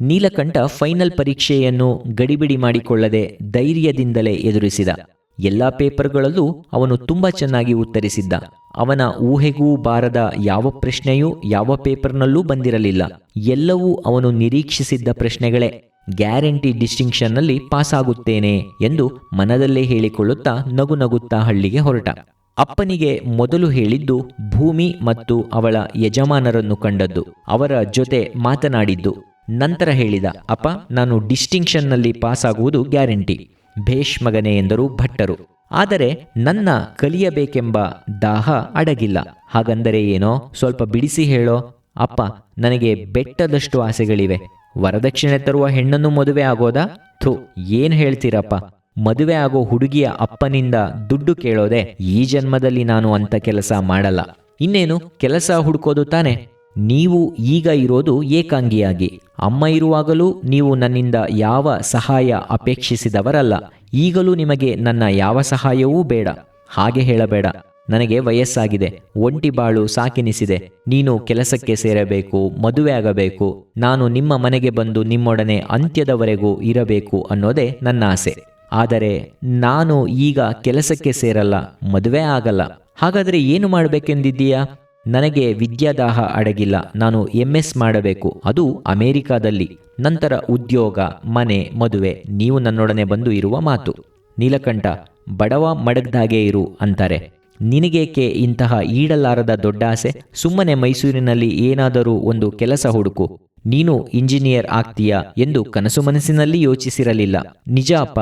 ನೀಲಕಂಠ ಫೈನಲ್ ಪರೀಕ್ಷೆಯನ್ನು ಗಡಿಬಿಡಿ ಮಾಡಿಕೊಳ್ಳದೆ ಧೈರ್ಯದಿಂದಲೇ ಎದುರಿಸಿದ. ಎಲ್ಲ ಪೇಪರ್ಗಳಲ್ಲೂ ಅವನು ತುಂಬಾ ಚೆನ್ನಾಗಿ ಉತ್ತರಿಸಿದ್ದ. ಅವನ ಊಹೆಗೂ ಬಾರದ ಯಾವ ಪ್ರಶ್ನೆಯೂ ಯಾವ ಪೇಪರ್ನಲ್ಲೂ ಬಂದಿರಲಿಲ್ಲ. ಎಲ್ಲವೂ ಅವನು ನಿರೀಕ್ಷಿಸಿದ್ದ ಪ್ರಶ್ನೆಗಳೇ. ಗ್ಯಾರಂಟಿ ಡಿಸ್ಟಿಂಕ್ಷನ್ನಲ್ಲಿ ಪಾಸಾಗುತ್ತೇನೆ ಎಂದು ಮನದಲ್ಲೇ ಹೇಳಿಕೊಳ್ಳುತ್ತಾ ನಗು ನಗುತ್ತಾ ಹಳ್ಳಿಗೆ ಹೊರಟ. ಅಪ್ಪನಿಗೆ ಮೊದಲು ಹೇಳಿದ್ದು ಭೂಮಿ ಮತ್ತು ಅವಳ ಯಜಮಾನರನ್ನು ಕಂಡದ್ದು, ಅವರ ಜೊತೆ ಮಾತನಾಡಿದ್ದು. ನಂತರ ಹೇಳಿದ, ಅಪ್ಪ, ನಾನು ಡಿಸ್ಟಿಂಕ್ಷನ್ನಲ್ಲಿ ಪಾಸಾಗುವುದು ಗ್ಯಾರಂಟಿ. ಭೇಷ್ ಮಗನೇ ಎಂದರು ಭಟ್ಟರು. ಆದರೆ ನನ್ನ ಕಲಿಯಬೇಕೆಂಬ ದಾಹ ಅಡಗಿಲ್ಲ. ಹಾಗಂದರೆ ಏನೋ ಸ್ವಲ್ಪ ಬಿಡಿಸಿ ಹೇಳೋ. ಅಪ್ಪ, ನನಗೆ ಬೆಟ್ಟದಷ್ಟು ಆಸೆಗಳಿವೆ. ವರದಕ್ಷಿಣೆ ತರುವ ಹೆಣ್ಣನ್ನು ಮದುವೆ ಆಗೋದಾ? ಥು, ಏನ್ ಹೇಳ್ತೀರಪ್ಪ. ಮದುವೆ ಆಗೋ ಹುಡುಗಿಯ ಅಪ್ಪನಿಂದ ದುಡ್ಡು ಕೇಳೋದೆ? ಈ ಜನ್ಮದಲ್ಲಿ ನಾನು ಅಂತ ಕೆಲಸ ಮಾಡಲ್ಲ. ಇನ್ನೇನು ಕೆಲಸ ಹುಡುಕೋದು ತಾನೆ. ನೀವು ಈಗ ಇರೋದು ಏಕಾಂಗಿಯಾಗಿ. ಅಮ್ಮ ಇರುವಾಗಲೂ ನೀವು ನನ್ನಿಂದ ಯಾವ ಸಹಾಯ ಅಪೇಕ್ಷಿಸಿದವರಲ್ಲ. ಈಗಲೂ ನಿಮಗೆ ನನ್ನ ಯಾವ ಸಹಾಯವೂ ಬೇಡ. ಹಾಗೆ ಹೇಳಬೇಡ. ನನಗೆ ವಯಸ್ಸಾಗಿದೆ, ಒಂಟಿ ಬಾಳು ಸಾಕೆನಿಸಿದೆ. ನೀನು ಕೆಲಸಕ್ಕೆ ಸೇರಬೇಕು, ಮದುವೆ ಆಗಬೇಕು. ನಾನು ನಿಮ್ಮ ಮನೆಗೆ ಬಂದು ನಿಮ್ಮೊಡನೆ ಅಂತ್ಯದವರೆಗೂ ಇರಬೇಕು ಅನ್ನೋದೇ ನನ್ನ ಆಸೆ. ಆದರೆ ನಾನು ಈಗ ಕೆಲಸಕ್ಕೆ ಸೇರಲ್ಲ, ಮದುವೆ ಆಗಲ್ಲ. ಹಾಗಾದರೆ ಏನು ಮಾಡಬೇಕೆಂದಿದ್ದೀಯಾ? ನನಗೆ ವಿದ್ಯಾದಾಹ ಅಡಗಿಲ್ಲ. ನಾನು MS ಮಾಡಬೇಕು, ಅದು ಅಮೆರಿಕಾದಲ್ಲಿ. ನಂತರ ಉದ್ಯೋಗ, ಮನೆ, ಮದುವೆ. ನೀವು ನನ್ನೊಡನೆ ಬಂದು ಇರುವ ಮಾತು. ನೀಲಕಂಠ, ಬಡವ ಮಡಗ್ದಾಗೆ ಇರು ಅಂತಾರೆ. ನಿನಗೇಕೆ ಇಂತಹ ಈಡಲಾರದ ದೊಡ್ಡ ಆಸೆ? ಸುಮ್ಮನೆ ಮೈಸೂರಿನಲ್ಲಿ ಏನಾದರೂ ಒಂದು ಕೆಲಸ ಹುಡುಕು. ನೀನು ಇಂಜಿನಿಯರ್ ಆಗ್ತೀಯಾ ಎಂದು ಕನಸು ಮನಸ್ಸಿನಲ್ಲಿ ಯೋಚಿಸಿರಲಿಲ್ಲ. ನಿಜ ಅಪ್ಪ.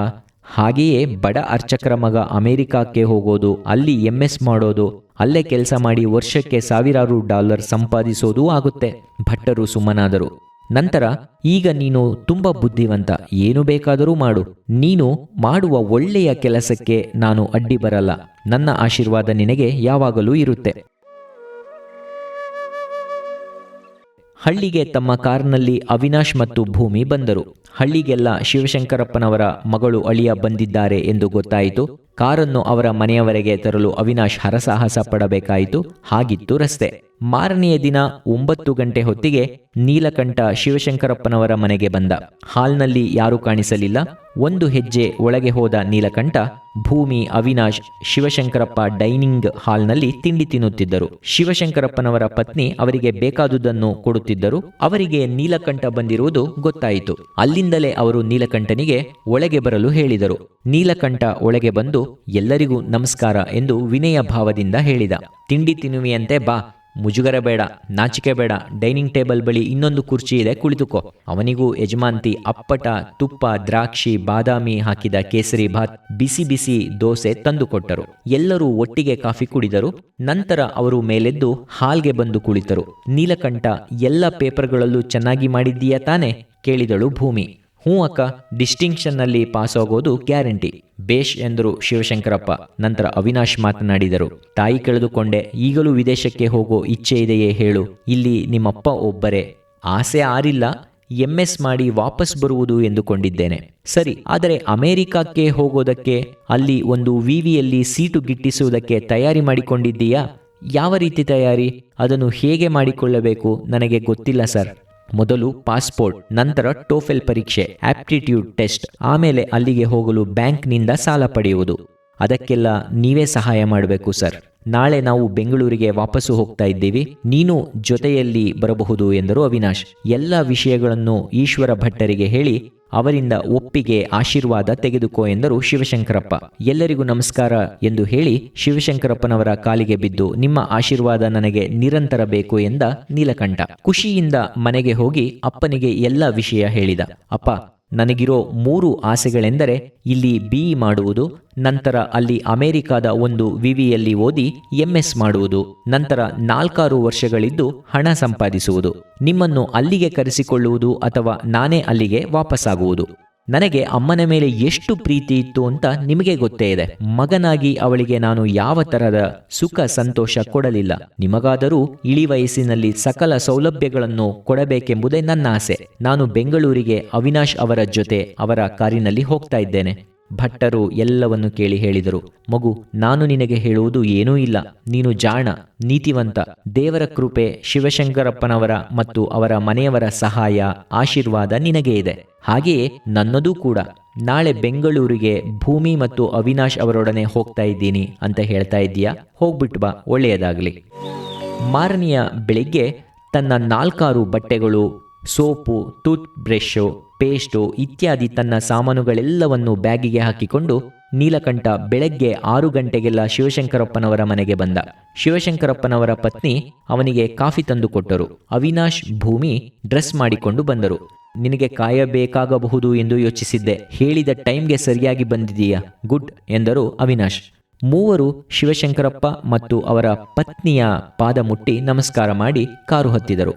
ಹಾಗೆಯೇ ಬಡ ಅರ್ಚಕರ ಮಗ ಅಮೆರಿಕಕ್ಕೆ ಹೋಗೋದು, ಅಲ್ಲಿ MS ಮಾಡೋದು, ಅಲ್ಲೇ ಕೆಲಸ ಮಾಡಿ ವರ್ಷಕ್ಕೆ $1000 ಸಂಪಾದಿಸೋದೂ ಆಗುತ್ತೆ. ಭಟ್ಟರು ಸುಮ್ಮನಾದರು. ನಂತರ, ಈಗ ನೀನು ತುಂಬ ಬುದ್ಧಿವಂತ, ಏನು ಬೇಕಾದರೂ ಮಾಡು. ನೀನು ಮಾಡುವ ಒಳ್ಳೆಯ ಕೆಲಸಕ್ಕೆ ನಾನು ಅಡ್ಡಿ ಬರಲ್ಲ. ನನ್ನ ಆಶೀರ್ವಾದ ನಿನಗೆ ಯಾವಾಗಲೂ ಇರುತ್ತೆ. ಹಳ್ಳಿಗೆ ತಮ್ಮ ಕಾರ್ನಲ್ಲಿ ಅವಿನಾಶ್ ಮತ್ತು ಭೂಮಿ ಬಂದರು. ಹಳ್ಳಿಗೆಲ್ಲ ಶಿವಶಂಕರಪ್ಪನವರ ಮಗಳು ಅಳಿಯ ಬಂದಿದ್ದಾರೆ ಎಂದು ಗೊತ್ತಾಯಿತು. ಕಾರನ್ನು ಅವರ ಮನೆಯವರೆಗೆ ತರಲು ಅವಿನಾಶ್ ಹರಸಾಹಸ ಪಡಬೇಕಾಯಿತು. ಹಾಗಿತ್ತು ರಸ್ತೆ. ಮಾರನೆಯ ದಿನ 9 ಗಂಟೆ ಹೊತ್ತಿಗೆ ನೀಲಕಂಠ ಶಿವಶಂಕರಪ್ಪನವರ ಮನೆಗೆ ಬಂದ. ಹಾಲ್ನಲ್ಲಿ ಯಾರೂ ಕಾಣಿಸಲಿಲ್ಲ. ಒಂದು ಹೆಜ್ಜೆ ಒಳಗೆ ಹೋದ ನೀಲಕಂಠ, ಭೂಮಿ, ಅವಿನಾಶ್, ಶಿವಶಂಕರಪ್ಪ ಡೈನಿಂಗ್ ಹಾಲ್ನಲ್ಲಿ ತಿಂಡಿ ತಿನ್ನುತ್ತಿದ್ದರು. ಶಿವಶಂಕರಪ್ಪನವರ ಪತ್ನಿ ಅವರಿಗೆ ಬೇಕಾದುದನ್ನು ಕೊಡುತ್ತಿದ್ದರು. ಅವರಿಗೆ ನೀಲಕಂಠ ಬಂದಿರುವುದು ಗೊತ್ತಾಯಿತು. ಅಲ್ಲಿಂದಲೇ ಅವರು ನೀಲಕಂಠನಿಗೆ ಒಳಗೆ ಬರಲು ಹೇಳಿದರು. ನೀಲಕಂಠ ಒಳಗೆ ಬಂದು ಎಲ್ಲರಿಗೂ ನಮಸ್ಕಾರ ಎಂದು ವಿನಯ ಭಾವದಿಂದ ಹೇಳಿದ. ತಿಂಡಿ ತಿನ್ನುವಿಯಂತೆ ಬಾ, ಮುಜುಗರ ಬೇಡ, ನಾಚಿಕೆ ಬೇಡ, ಡೈನಿಂಗ್ ಟೇಬಲ್ ಬಳಿ ಇನ್ನೊಂದು ಕುರ್ಚಿ ಇದೆ, ಕುಳಿತುಕೋ. ಅವನಿಗೂ ಯಜಮಾಂತಿ ಅಪ್ಪಟ, ತುಪ್ಪ, ದ್ರಾಕ್ಷಿ, ಬಾದಾಮಿ ಹಾಕಿದ ಕೇಸರಿ ಭಾತ್, ಬಿಸಿ ಬಿಸಿ ದೋಸೆ ತಂದುಕೊಟ್ಟರು. ಎಲ್ಲರೂ ಒಟ್ಟಿಗೆ ಕಾಫಿ ಕುಡಿದರು. ನಂತರ ಅವರು ಮೇಲೆದ್ದು ಹಾಲ್ಗೆ ಬಂದು ಕುಳಿತರು. ನೀಲಕಂಠ, ಎಲ್ಲ ಪೇಪರ್ಗಳಲ್ಲೂ ಚೆನ್ನಾಗಿ ಮಾಡಿದ್ದೀಯಾ ತಾನೆ? ಕೇಳಿದಳು ಭೂಮಿ. ಹ್ಞೂ ಅಕ್ಕ, ಡಿಸ್ಟಿಂಕ್ಷನ್ನಲ್ಲಿ ಪಾಸ್ ಆಗೋದು ಗ್ಯಾರಂಟಿ. ಬೇಷ್ ಎಂದರು ಶಿವಶಂಕರಪ್ಪ. ನಂತರ ಅವಿನಾಶ್ ಮಾತನಾಡಿದರು. ತಾಯಿ ಕಳೆದುಕೊಂಡೆ, ಈಗಲೂ ವಿದೇಶಕ್ಕೆ ಹೋಗೋ ಇಚ್ಛೆ ಇದೆಯೇ ಹೇಳು? ಇಲ್ಲಿ ನಿಮ್ಮಪ್ಪ ಒಬ್ಬರೇ. ಆಸೆ ಆರಿಲ್ಲ, MS ಮಾಡಿ ವಾಪಸ್ ಬರುವುದು ಎಂದುಕೊಂಡಿದ್ದೇನೆ. ಸರಿ, ಆದರೆ ಅಮೆರಿಕಕ್ಕೆ ಹೋಗೋದಕ್ಕೆ, ಅಲ್ಲಿ ಒಂದು ವಿವಿಯಲ್ಲಿ ಸೀಟು ಗಿಟ್ಟಿಸುವುದಕ್ಕೆ ತಯಾರಿ ಮಾಡಿಕೊಂಡಿದ್ದೀಯಾ? ಯಾವ ರೀತಿ ತಯಾರಿ? ಅದನ್ನು ಹೇಗೆ ಮಾಡಿಕೊಳ್ಳಬೇಕು ನನಗೆ ಗೊತ್ತಿಲ್ಲ ಸರ್. ಮೊದಲು ಪಾಸ್ಪೋರ್ಟ್, ನಂತರ ಟೋಫೆಲ್ ಪರೀಕ್ಷೆ, ಆಪ್ಟಿಟ್ಯೂಡ್ ಟೆಸ್ಟ್, ಆಮೇಲೆ ಅಲ್ಲಿಗೆ ಹೋಗಲು ಬ್ಯಾಂಕ್ನಿಂದ ಸಾಲ ಪಡೆಯುವುದು. ಅದಕ್ಕೆಲ್ಲ ನೀವೇ ಸಹಾಯ ಮಾಡಬೇಕು ಸರ್. ನಾಳೆ ನಾವು ಬೆಂಗಳೂರಿಗೆ ವಾಪಸ್ಸು ಹೋಗ್ತಾ ಇದ್ದೀವಿ, ನೀನು ಜೊತೆಯಲ್ಲಿ ಬರಬಹುದು ಎಂದರು ಅವಿನಾಶ್. ಎಲ್ಲ ವಿಷಯಗಳನ್ನು ಈಶ್ವರ ಭಟ್ಟರಿಗೆ ಹೇಳಿ ಅವರಿಂದ ಒಪ್ಪಿಗೆ, ಆಶೀರ್ವಾದ ತೆಗೆದುಕೋ ಎಂದರು ಶಿವಶಂಕರಪ್ಪ. ಎಲ್ಲರಿಗೂ ನಮಸ್ಕಾರ ಎಂದು ಹೇಳಿ ಶಿವಶಂಕರಪ್ಪನವರ ಕಾಲಿಗೆ ಬಿದ್ದು, ನಿಮ್ಮ ಆಶೀರ್ವಾದ ನನಗೆ ನಿರಂತರ ಬೇಕು ಎಂದ ನೀಲಕಂಠ. ಖುಷಿಯಿಂದ ಮನೆಗೆ ಹೋಗಿ ಅಪ್ಪನಿಗೆ ಎಲ್ಲ ವಿಷಯ ಹೇಳಿದ. ಅಪ್ಪ, ನನಗಿರೋ 3 ಆಸೆಗಳೆಂದರೆ ಇಲ್ಲಿ BE ಮಾಡುವುದು, ನಂತರ ಅಲ್ಲಿ ಅಮೆರಿಕಾದ ಒಂದು ವಿವಿಯಲ್ಲಿ ಓದಿ MS ಮಾಡುವುದು, ನಂತರ 4-6 ವರ್ಷಗಳಿದ್ದು ಹಣ ಸಂಪಾದಿಸುವುದು, ನಿಮ್ಮನ್ನು ಅಲ್ಲಿಗೆ ಕರೆಸಿಕೊಳ್ಳುವುದು ಅಥವಾ ನಾನೇ ಅಲ್ಲಿಗೆ ವಾಪಸ್ಸಾಗುವುದು. ನನಗೆ ಅಮ್ಮನ ಮೇಲೆ ಎಷ್ಟು ಪ್ರೀತಿ ಇತ್ತು ಅಂತ ನಿಮಗೆ ಗೊತ್ತೇ ಇದೆ. ಮಗನಾಗಿ ಅವಳಿಗೆ ನಾನು ಯಾವ ತರಹದ ಸುಖ ಸಂತೋಷ ಕೊಡಲಿಲ್ಲ. ನಿಮಗಾದರೂ ಇಳಿ ವಯಸ್ಸಿನಲ್ಲಿ ಸಕಲ ಸೌಲಭ್ಯಗಳನ್ನು ಕೊಡಬೇಕೆಂಬುದೇ ನನ್ನ ಆಸೆ. ನಾನು ಬೆಂಗಳೂರಿಗೆ ಅವಿನಾಶ್ ಅವರ ಜೊತೆ ಅವರ ಕಾರಿನಲ್ಲಿ ಹೋಗ್ತಾ ಇದ್ದೇನೆ. ಭಟ್ಟರು ಎಲ್ಲವನ್ನು ಕೇಳಿ ಹೇಳಿದರು. ಮಗು, ನಾನು ನಿನಗೆ ಹೇಳುವುದು ಏನೂ ಇಲ್ಲ. ನೀನು ಜಾಣ, ನೀತಿವಂತ. ದೇವರ ಕೃಪೆ, ಶಿವಶಂಕರಪ್ಪನವರ ಮತ್ತು ಅವರ ಮನೆಯವರ ಸಹಾಯ, ಆಶೀರ್ವಾದ ನಿನಗೆ ಇದೆ. ಹಾಗೆಯೇ ನನ್ನದೂ ಕೂಡ. ನಾಳೆ ಬೆಂಗಳೂರಿಗೆ ಭೂಮಿ ಮತ್ತು ಅವಿನಾಶ್ ಅವರೊಡನೆ ಹೋಗ್ತಾ ಇದ್ದೀನಿ ಅಂತ ಹೇಳ್ತಾ ಇದ್ದೀಯಾ? ಹೋಗ್ಬಿಟ್ಟು ಬಾ, ಒಳ್ಳೆಯದಾಗಲಿ. ಮಾರನೆಯ ಬೆಳಿಗ್ಗೆ ತನ್ನ 4-6 ಬಟ್ಟೆಗಳು, ಸೋಪು, ಟೂತ್ ಬ್ರಷು, ಪೇಸ್ಟು ಇತ್ಯಾದಿ ತನ್ನ ಸಾಮಾನುಗಳೆಲ್ಲವನ್ನು ಬ್ಯಾಗಿಗೆ ಹಾಕಿಕೊಂಡು ನೀಲಕಂಠ ಬೆಳಗ್ಗೆ 6 ಗಂಟೆಗೆಲ್ಲ ಶಿವಶಂಕರಪ್ಪನವರ ಮನೆಗೆ ಬಂದ. ಶಿವಶಂಕರಪ್ಪನವರ ಪತ್ನಿ ಅವನಿಗೆ ಕಾಫಿ ತಂದು ಕೊಟ್ಟರು. ಅವಿನಾಶ್, ಭೂಮಿ ಡ್ರೆಸ್ ಮಾಡಿಕೊಂಡು ಬಂದರು. ನಿನಗೆ ಕಾಯಬೇಕಾಗಬಹುದು ಎಂದು ಯೋಚಿಸಿದ್ದೆ. ಹೇಳಿದ ಟೈಮ್ಗೆ ಸರಿಯಾಗಿ ಬಂದಿದೀಯಾ, ಗುಡ್ ಎಂದರು ಅವಿನಾಶ್. ಮೂವರು ಶಿವಶಂಕರಪ್ಪ ಮತ್ತು ಅವರ ಪತ್ನಿಯ ಪಾದ ಮುಟ್ಟಿ ನಮಸ್ಕಾರ ಮಾಡಿ ಕಾರು ಹತ್ತಿದರು.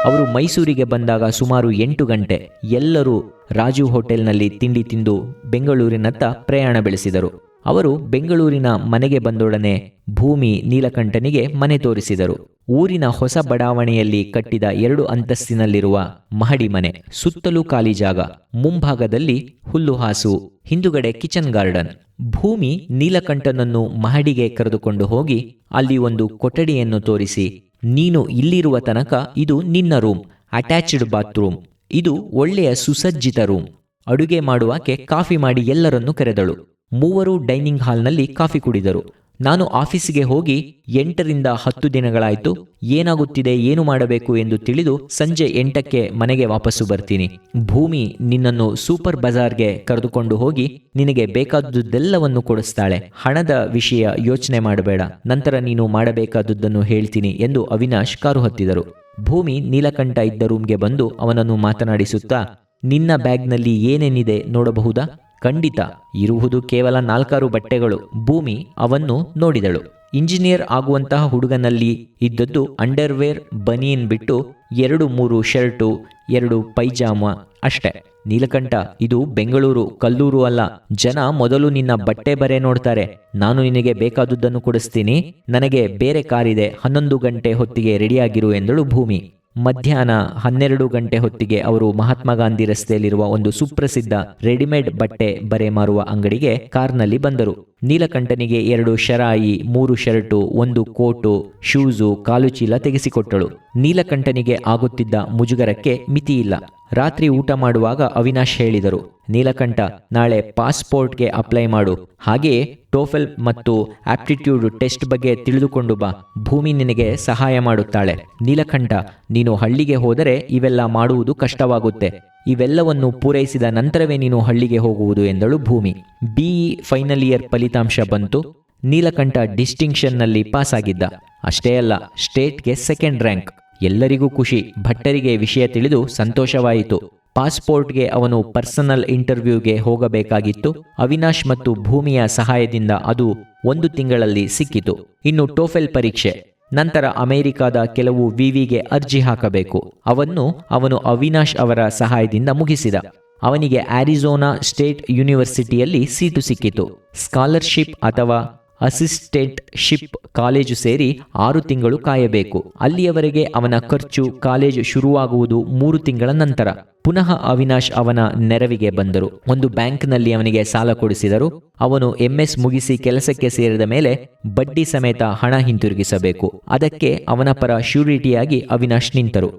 ಅವರು ಮೈಸೂರಿಗೆ ಬಂದಾಗ ಸುಮಾರು 8 ಗಂಟೆ. ಎಲ್ಲರೂ ರಾಜು ಹೋಟೆಲ್ನಲ್ಲಿ ತಿಂಡಿ ತಿಂದು ಬೆಂಗಳೂರಿನತ್ತ ಪ್ರಯಾಣ ಬೆಳೆಸಿದರು. ಅವರು ಬೆಂಗಳೂರಿನ ಮನೆಗೆ ಬಂದೊಡನೆ ಭೂಮಿ ನೀಲಕಂಠನಿಗೆ ಮನೆ ತೋರಿಸಿದರು. ಊರಿನ ಹೊಸ ಬಡಾವಣೆಯಲ್ಲಿ ಕಟ್ಟಿದ 2 ಅಂತಸ್ತಿನಲ್ಲಿರುವ ಮಹಡಿ ಮನೆ. ಸುತ್ತಲೂ ಖಾಲಿ ಜಾಗ, ಮುಂಭಾಗದಲ್ಲಿ ಹುಲ್ಲುಹಾಸು, ಹಿಂದುಗಡೆ ಕಿಚನ್ ಗಾರ್ಡನ್. ಭೂಮಿ ನೀಲಕಂಠನನ್ನು ಮಹಡಿಗೆ ಕರೆದುಕೊಂಡು ಹೋಗಿ ಅಲ್ಲಿ ಒಂದು ಕೊಠಡಿಯನ್ನು ತೋರಿಸಿ, ನೀನು ಇಲ್ಲಿರುವ ತನಕ ಇದು ನಿನ್ನ ರೂಮ್, ಅಟ್ಯಾಚ್ಡ್ ಬಾತ್ರೂಮ್. ಇದು ಒಳ್ಳೆಯ ಸುಸಜ್ಜಿತ ರೂಮ್. ಅಡುಗೆ ಮಾಡುವಾಕೆ ಕಾಫಿ ಮಾಡಿ ಎಲ್ಲರನ್ನೂ ಕರೆದಳು. ಮೂವರು ಡೈನಿಂಗ್ ಹಾಲ್ನಲ್ಲಿ ಕಾಫಿ ಕುಡಿದರು. ನಾನು ಆಫೀಸಿಗೆ ಹೋಗಿ 8ರಿಂದ 10 ದಿನಗಳಾಯಿತು. ಏನಾಗುತ್ತಿದೆ, ಏನು ಮಾಡಬೇಕು ಎಂದು ತಿಳಿದು ಸಂಜೆ 8ಕ್ಕೆ ಮನೆಗೆ ವಾಪಸ್ಸು ಬರ್ತೀನಿ. ಭೂಮಿ ನಿನ್ನನ್ನು ಸೂಪರ್ ಬಜಾರ್ಗೆ ಕರೆದುಕೊಂಡು ಹೋಗಿ ನಿನಗೆ ಬೇಕಾದುದೆಲ್ಲವನ್ನು ಕೊಡಿಸ್ತಾಳೆ. ಹಣದ ವಿಷಯ ಯೋಚನೆ ಮಾಡಬೇಡ, ನಂತರ ನೀನು ಮಾಡಬೇಕಾದುದನ್ನು ಹೇಳ್ತೀನಿ ಎಂದು ಅವಿನಾಶ್ ಕಾರು ಹತ್ತಿದರು. ಭೂಮಿ ನೀಲಕಂಠ ಇದ್ದ ರೂಮ್ಗೆ ಬಂದು ಅವನನ್ನು ಮಾತನಾಡಿಸುತ್ತಾ, ನಿನ್ನ ಬ್ಯಾಗ್ನಲ್ಲಿ ಏನೇನಿದೆ ನೋಡಬಹುದಾ? ಖಂಡಿತ, ಇರುವುದು ಕೇವಲ 4-6 ಬಟ್ಟೆಗಳು. ಭೂಮಿ ಅವನ್ನು ನೋಡಿದಳು. ಇಂಜಿನಿಯರ್ ಆಗುವಂತಹ ಹುಡುಗನಲ್ಲಿ ಇದ್ದದ್ದು ಅಂಡರ್ವೇರ್ ಬನಿಯನ್ ಬಿಟ್ಟು 2-3 ಶರ್ಟು 2 ಪೈಜಾಮ ಅಷ್ಟೇ. ನೀಲಕಂಠ, ಇದು ಬೆಂಗಳೂರು, ಕಲ್ಲೂರು ಅಲ್ಲ. ಜನ ಮೊದಲು ನಿನ್ನ ಬಟ್ಟೆ ಬರೆ ನೋಡ್ತಾರೆ. ನಾನು ನಿನಗೆ ಬೇಕಾದುದನ್ನು ಕೊಡಿಸ್ತೀನಿ. ನನಗೆ ಬೇರೆ ಕಾರಿದೆ, 11 ಗಂಟೆ ಹೊತ್ತಿಗೆ ರೆಡಿಯಾಗಿರು ಎಂದಳು ಭೂಮಿ. ಮಧ್ಯಾಹ್ನ 12 ಗಂಟೆ ಹೊತ್ತಿಗೆ ಅವರು ಮಹಾತ್ಮ ಗಾಂಧಿ ರಸ್ತೆಯಲ್ಲಿರುವ ಒಂದು ಸುಪ್ರಸಿದ್ಧ ರೆಡಿಮೇಡ್ ಬಟ್ಟೆ ಬರೆ ಮಾರುವ ಅಂಗಡಿಗೆ ಕಾರ್ನಲ್ಲಿ ಬಂದರು. ನೀಲಕಂಠನಿಗೆ 2 ಶರಾಯಿ, 3 ಶರ್ಟು, 1 ಕೋಟು, ಶೂಸು, ಕಾಲು ಚೀಲ ತೆಗೆಸಿಕೊಟ್ಟಳು. ನೀಲಕಂಠನಿಗೆ ಆಗುತ್ತಿದ್ದ ಮುಜುಗರಕ್ಕೆ ಮಿತಿಯಿಲ್ಲ. ರಾತ್ರಿ ಊಟ ಮಾಡುವಾಗ ಅವಿನಾಶ್ ಹೇಳಿದರು, ನೀಲಕಂಠ, ನಾಳೆ ಪಾಸ್ಪೋರ್ಟ್ಗೆ ಅಪ್ಲೈ ಮಾಡು. ಹಾಗೆಯೇ ಟೋಫೆಲ್ ಮತ್ತು ಆಪ್ಟಿಟ್ಯೂಡ್ ಟೆಸ್ಟ್ ಬಗ್ಗೆ ತಿಳಿದುಕೊಂಡು ಬಾ. ಭೂಮಿ ನಿನಗೆ ಸಹಾಯ ಮಾಡುತ್ತಾಳೆ. ನೀಲಕಂಠ, ನೀನು ಹಳ್ಳಿಗೆ ಹೋದರೆ ಇವೆಲ್ಲ ಮಾಡುವುದು ಕಷ್ಟವಾಗುತ್ತೆ. ಇವೆಲ್ಲವನ್ನು ಪೂರೈಸಿದ ನಂತರವೇ ನೀನು ಹಳ್ಳಿಗೆ ಹೋಗುವುದು ಎಂದಳು ಭೂಮಿ. BE ಫೈನಲ್ ಇಯರ್ ಫಲಿತಾಂಶ ಬಂತು. ನೀಲಕಂಠ ಡಿಸ್ಟಿಂಕ್ಷನ್ನಲ್ಲಿ ಪಾಸ್ ಆಗಿದ್ದ. ಅಷ್ಟೇ ಅಲ್ಲ, ಸ್ಟೇಟ್ಗೆ 2nd ರ್ಯಾಂಕ್. ಎಲ್ಲರಿಗೂ ಖುಷಿ. ಭಟ್ಟರಿಗೆ ವಿಷಯ ತಿಳಿದು ಸಂತೋಷವಾಯಿತು. ಪಾಸ್ಪೋರ್ಟ್ಗೆ ಅವನು ಪರ್ಸನಲ್ ಇಂಟರ್ವ್ಯೂಗೆ ಹೋಗಬೇಕಾಗಿತ್ತು. ಅವಿನಾಶ್ ಮತ್ತು ಭೂಮಿಯ ಸಹಾಯದಿಂದ ಅದು 1 ತಿಂಗಳಲ್ಲಿ ಸಿಕ್ಕಿತು. ಇನ್ನು ಟೋಫೆಲ್ ಪರೀಕ್ಷೆ, ನಂತರ ಅಮೆರಿಕಾದ ಕೆಲವು ವಿವಿಗೆ ಅರ್ಜಿ ಹಾಕಬೇಕು. ಅವನು ಅವಿನಾಶ್ ಅವರ ಸಹಾಯದಿಂದ ಮುಗಿಸಿದ. ಅವನಿಗೆ ಆರಿಜೋನಾ ಸ್ಟೇಟ್ ಯೂನಿವರ್ಸಿಟಿಯಲ್ಲಿ ಸೀಟು ಸಿಕ್ಕಿತು. ಸ್ಕಾಲರ್ಶಿಪ್ ಅಥವಾ ಅಸಿಸ್ಟೆಂಟ್ ಶಿಪ್ ಕಾಲೇಜು ಸೇರಿ 6 ತಿಂಗಳು ಕಾಯಬೇಕು. ಅಲ್ಲಿಯವರೆಗೆ ಅವನ ಖರ್ಚು. ಕಾಲೇಜು ಶುರುವಾಗುವುದು 3 ತಿಂಗಳ ನಂತರ. ಪುನಃ ಅವಿನಾಶ್ ಅವನ ನೆರವಿಗೆ ಬಂದರು. ಒಂದು ಬ್ಯಾಂಕ್ನಲ್ಲಿ ಅವನಿಗೆ ಸಾಲ ಕೊಡಿಸಿದರು. ಅವನು MS ಮುಗಿಸಿ ಕೆಲಸಕ್ಕೆ ಸೇರಿದ ಮೇಲೆ ಬಡ್ಡಿ ಸಮೇತ ಹಣ ಹಿಂತಿರುಗಿಸಬೇಕು. ಅದಕ್ಕೆ ಅವನ ಪರ ಶ್ಯೂರಿಟಿಯಾಗಿ ಅವಿನಾಶ್ ನಿಂತರು.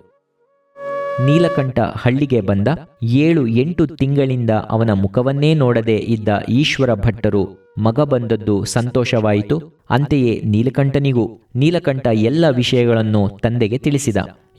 ನೀಲಕಂಠ ಹಳ್ಳಿಗೆ ಬಂದ. 7-8 ತಿಂಗಳಿಂದ ಅವನ ಮುಖವನ್ನೇ ನೋಡದೆ ಇದ್ದ ಈಶ್ವರ ಭಟ್ಟರು ಮಗ ಬಂದದ್ದು ಸಂತೋಷವಾಯಿತು. ಅಂತೆಯೇ ನೀಲಕಂಠನಿಗೂ. ನೀಲಕಂಠ ಎಲ್ಲ ವಿಷಯಗಳನ್ನು ತಂದೆಗೆ ತಿಳಿಸಿದ.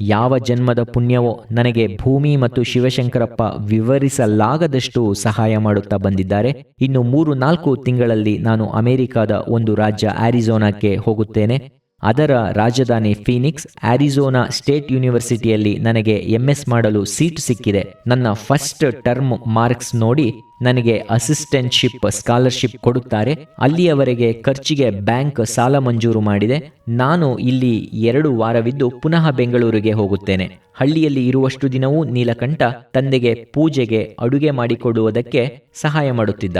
ಯಾವ ಜನ್ಮದ ಪುಣ್ಯವೋ, ನನಗೆ ಭೂಮಿ ಮತ್ತು ಶಿವಶಂಕರಪ್ಪ ವಿವರಿಸಲಾಗದಷ್ಟು ಸಹಾಯ ಮಾಡುತ್ತಾ ಬಂದಿದ್ದಾರೆ. ಇನ್ನು 3-4 ತಿಂಗಳಲ್ಲಿ ನಾನು ಅಮೆರಿಕಾದ ಒಂದು ರಾಜ್ಯ ಆರಿಜೋನಾಕ್ಕೆ ಹೋಗುತ್ತೇನೆ. ಅದರ ರಾಜಧಾನಿ ಫೀನಿಕ್ಸ್. ಆರಿಜೋನಾ ಸ್ಟೇಟ್ ಯೂನಿವರ್ಸಿಟಿಯಲ್ಲಿ ನನಗೆ MS ಮಾಡಲು ಸೀಟ್ ಸಿಕ್ಕಿದೆ. ನನ್ನ ಫಸ್ಟ್ ಟರ್ಮ್ ಮಾರ್ಕ್ಸ್ ನೋಡಿ ನನಗೆ ಅಸಿಸ್ಟೆಂಟ್ಶಿಪ್ ಸ್ಕಾಲರ್ಶಿಪ್ ಕೊಡುತ್ತಾರೆ. ಅಲ್ಲಿಯವರೆಗೆ ಖರ್ಚಿಗೆ ಬ್ಯಾಂಕ್ ಸಾಲ ಮಂಜೂರು ಮಾಡಿದೆ. ನಾನು ಇಲ್ಲಿ 2 ವಾರವಿದ್ದು ಪುನಃ ಬೆಂಗಳೂರಿಗೆ ಹೋಗುತ್ತೇನೆ. ಹಳ್ಳಿಯಲ್ಲಿ ಇರುವಷ್ಟು ದಿನವೂ ನೀಲಕಂಠ ತಂದೆಗೆ ಪೂಜೆಗೆ ಅಡುಗೆ ಮಾಡಿಕೊಡುವುದಕ್ಕೆ ಸಹಾಯ ಮಾಡುತ್ತಿದ್ದ.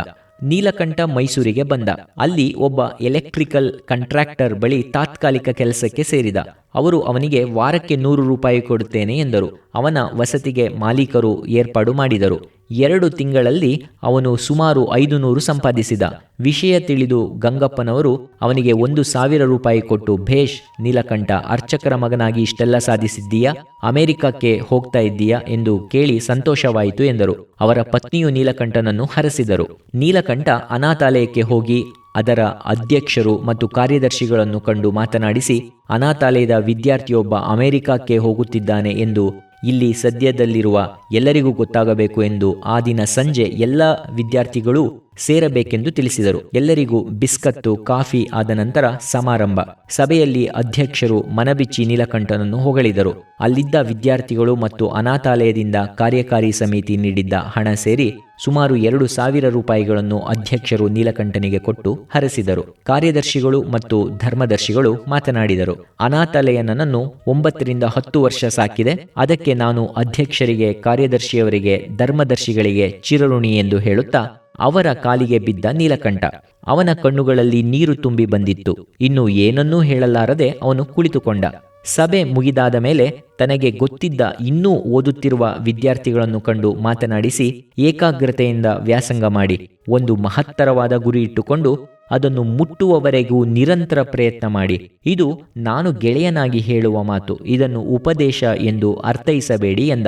ನೀಲಕಂಠ ಮೈಸೂರಿಗೆ ಬಂದ. ಅಲ್ಲಿ ಒಬ್ಬ ಎಲೆಕ್ಟ್ರಿಕಲ್ ಕಾಂಟ್ರಾಕ್ಟರ್ ಬಳಿ ತಾತ್ಕಾಲಿಕ ಕೆಲಸಕ್ಕೆ ಸೇರಿದ. ಅವರು ಅವನಿಗೆ ವಾರಕ್ಕೆ 100 ರೂಪಾಯಿ ಕೊಡುತ್ತೇನೆ ಎಂದರು. ಅವನ ವಸತಿಗೆ ಮಾಲೀಕರು ಏರ್ಪಾಡು ಮಾಡಿದರು. 2 ತಿಂಗಳಲ್ಲಿ ಅವನು ಸುಮಾರು 500 ಸಂಪಾದಿಸಿದ. ವಿಷಯ ತಿಳಿದು ಗಂಗಪ್ಪನವರು ಅವನಿಗೆ 1,000 ರೂಪಾಯಿ ಕೊಟ್ಟು, ಭೇಷ್ ನೀಲಕಂಠ, ಅರ್ಚಕರ ಮಗನಾಗಿ ಇಷ್ಟೆಲ್ಲ ಸಾಧಿಸಿದ್ದೀಯಾ, ಅಮೆರಿಕಕ್ಕೆ ಹೋಗ್ತಾ ಇದ್ದೀಯಾ ಎಂದು ಕೇಳಿ ಸಂತೋಷವಾಯಿತು ಎಂದರು. ಅವರ ಪತ್ನಿಯು ನೀಲಕಂಠನನ್ನು ಹರಸಿದರು. ನೀಲಕಂಠ ಅನಾಥಾಲಯಕ್ಕೆ ಹೋಗಿ ಅದರ ಅಧ್ಯಕ್ಷರು ಮತ್ತು ಕಾರ್ಯದರ್ಶಿಗಳನ್ನು ಕಂಡು ಮಾತನಾಡಿಸಿ, ಅನಾಥಾಲಯದ ವಿದ್ಯಾರ್ಥಿಯೊಬ್ಬ ಅಮೆರಿಕಕ್ಕೆ ಹೋಗುತ್ತಿದ್ದಾನೆ ಎಂದು ಇಲ್ಲಿ ಸದ್ಯದಲ್ಲಿರುವ ಎಲ್ಲರಿಗೂ ಗೊತ್ತಾಗಬೇಕು ಎಂದು ಆ ದಿನ ಸಂಜೆ ಎಲ್ಲ ವಿದ್ಯಾರ್ಥಿಗಳು ಸೇರಬೇಕೆಂದು ತಿಳಿಸಿದರು. ಎಲ್ಲರಿಗೂ ಬಿಸ್ಕತ್ತು, ಕಾಫಿ ಆದ ನಂತರ ಸಮಾರಂಭ. ಸಭೆಯಲ್ಲಿ ಅಧ್ಯಕ್ಷರು ಮನಬಿಚ್ಚಿ ನೀಲಕಂಠನನ್ನು ಹೊಗಳಿದರು. ಅಲ್ಲಿದ್ದ ವಿದ್ಯಾರ್ಥಿಗಳು ಮತ್ತು ಅನಾಥಾಲಯದಿಂದ ಕಾರ್ಯಕಾರಿ ಸಮಿತಿ ನೀಡಿದ್ದ ಹಣ ಸೇರಿ ಸುಮಾರು 2,000 ರೂಪಾಯಿಗಳನ್ನು ಅಧ್ಯಕ್ಷರು ನೀಲಕಂಠನಿಗೆ ಕೊಟ್ಟು ಹರಸಿದರು. ಕಾರ್ಯದರ್ಶಿಗಳು ಮತ್ತು ಧರ್ಮದರ್ಶಿಗಳು ಮಾತನಾಡಿದರು. ಅನಾಥಾಲಯ ನನ್ನನ್ನು 9-10 ವರ್ಷ ಸಾಕಿದೆ. ಅದಕ್ಕೆ ನಾನು ಅಧ್ಯಕ್ಷರಿಗೆ, ಕಾರ್ಯದರ್ಶಿಯವರಿಗೆ, ಧರ್ಮದರ್ಶಿಗಳಿಗೆ ಚಿರಋಣಿ ಎಂದು ಹೇಳುತ್ತಾ ಅವರ ಕಾಲಿಗೆ ಬಿದ್ದ ನೀಲಕಂಠ. ಅವನ ಕಣ್ಣುಗಳಲ್ಲಿ ನೀರು ತುಂಬಿ ಬಂದಿತ್ತು. ಇನ್ನು ಏನನ್ನೂ ಹೇಳಲಾರದೆ ಅವನು ಕುಳಿತುಕೊಂಡ. ಸಭೆ ಮುಗಿದಾದ ಮೇಲೆ ತನಗೆ ಗೊತ್ತಿದ್ದ ಇನ್ನೂ ಓದುತ್ತಿರುವ ವಿದ್ಯಾರ್ಥಿಗಳನ್ನು ಕಂಡು ಮಾತನಾಡಿಸಿ, ಏಕಾಗ್ರತೆಯಿಂದ ವ್ಯಾಸಂಗ ಮಾಡಿ ಒಂದು ಮಹತ್ತರವಾದ ಗುರಿ ಇಟ್ಟುಕೊಂಡು ಅದನ್ನು ಮುಟ್ಟುವವರೆಗೂ ನಿರಂತರ ಪ್ರಯತ್ನ ಮಾಡಿ. ಇದು ನಾನು ಗೆಳೆಯನಾಗಿ ಹೇಳುವ ಮಾತು. ಇದನ್ನು ಉಪದೇಶ ಎಂದು ಅರ್ಥೈಸಬೇಡಿ ಎಂದ.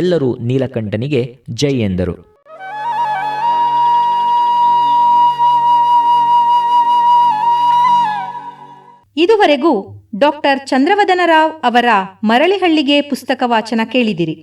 ಎಲ್ಲರೂ ನೀಲಕಂಠನಿಗೆ ಜೈ ಎಂದರು. ಇದುವರೆಗೂ ಡಾಕ್ಟರ್ ಚಂದ್ರವದನರಾವ್ ಅವರ ಮರಳಿಹಳ್ಳಿಗೆ ಪುಸ್ತಕ ವಾಚನ ಕೇಳಿದಿರಿ.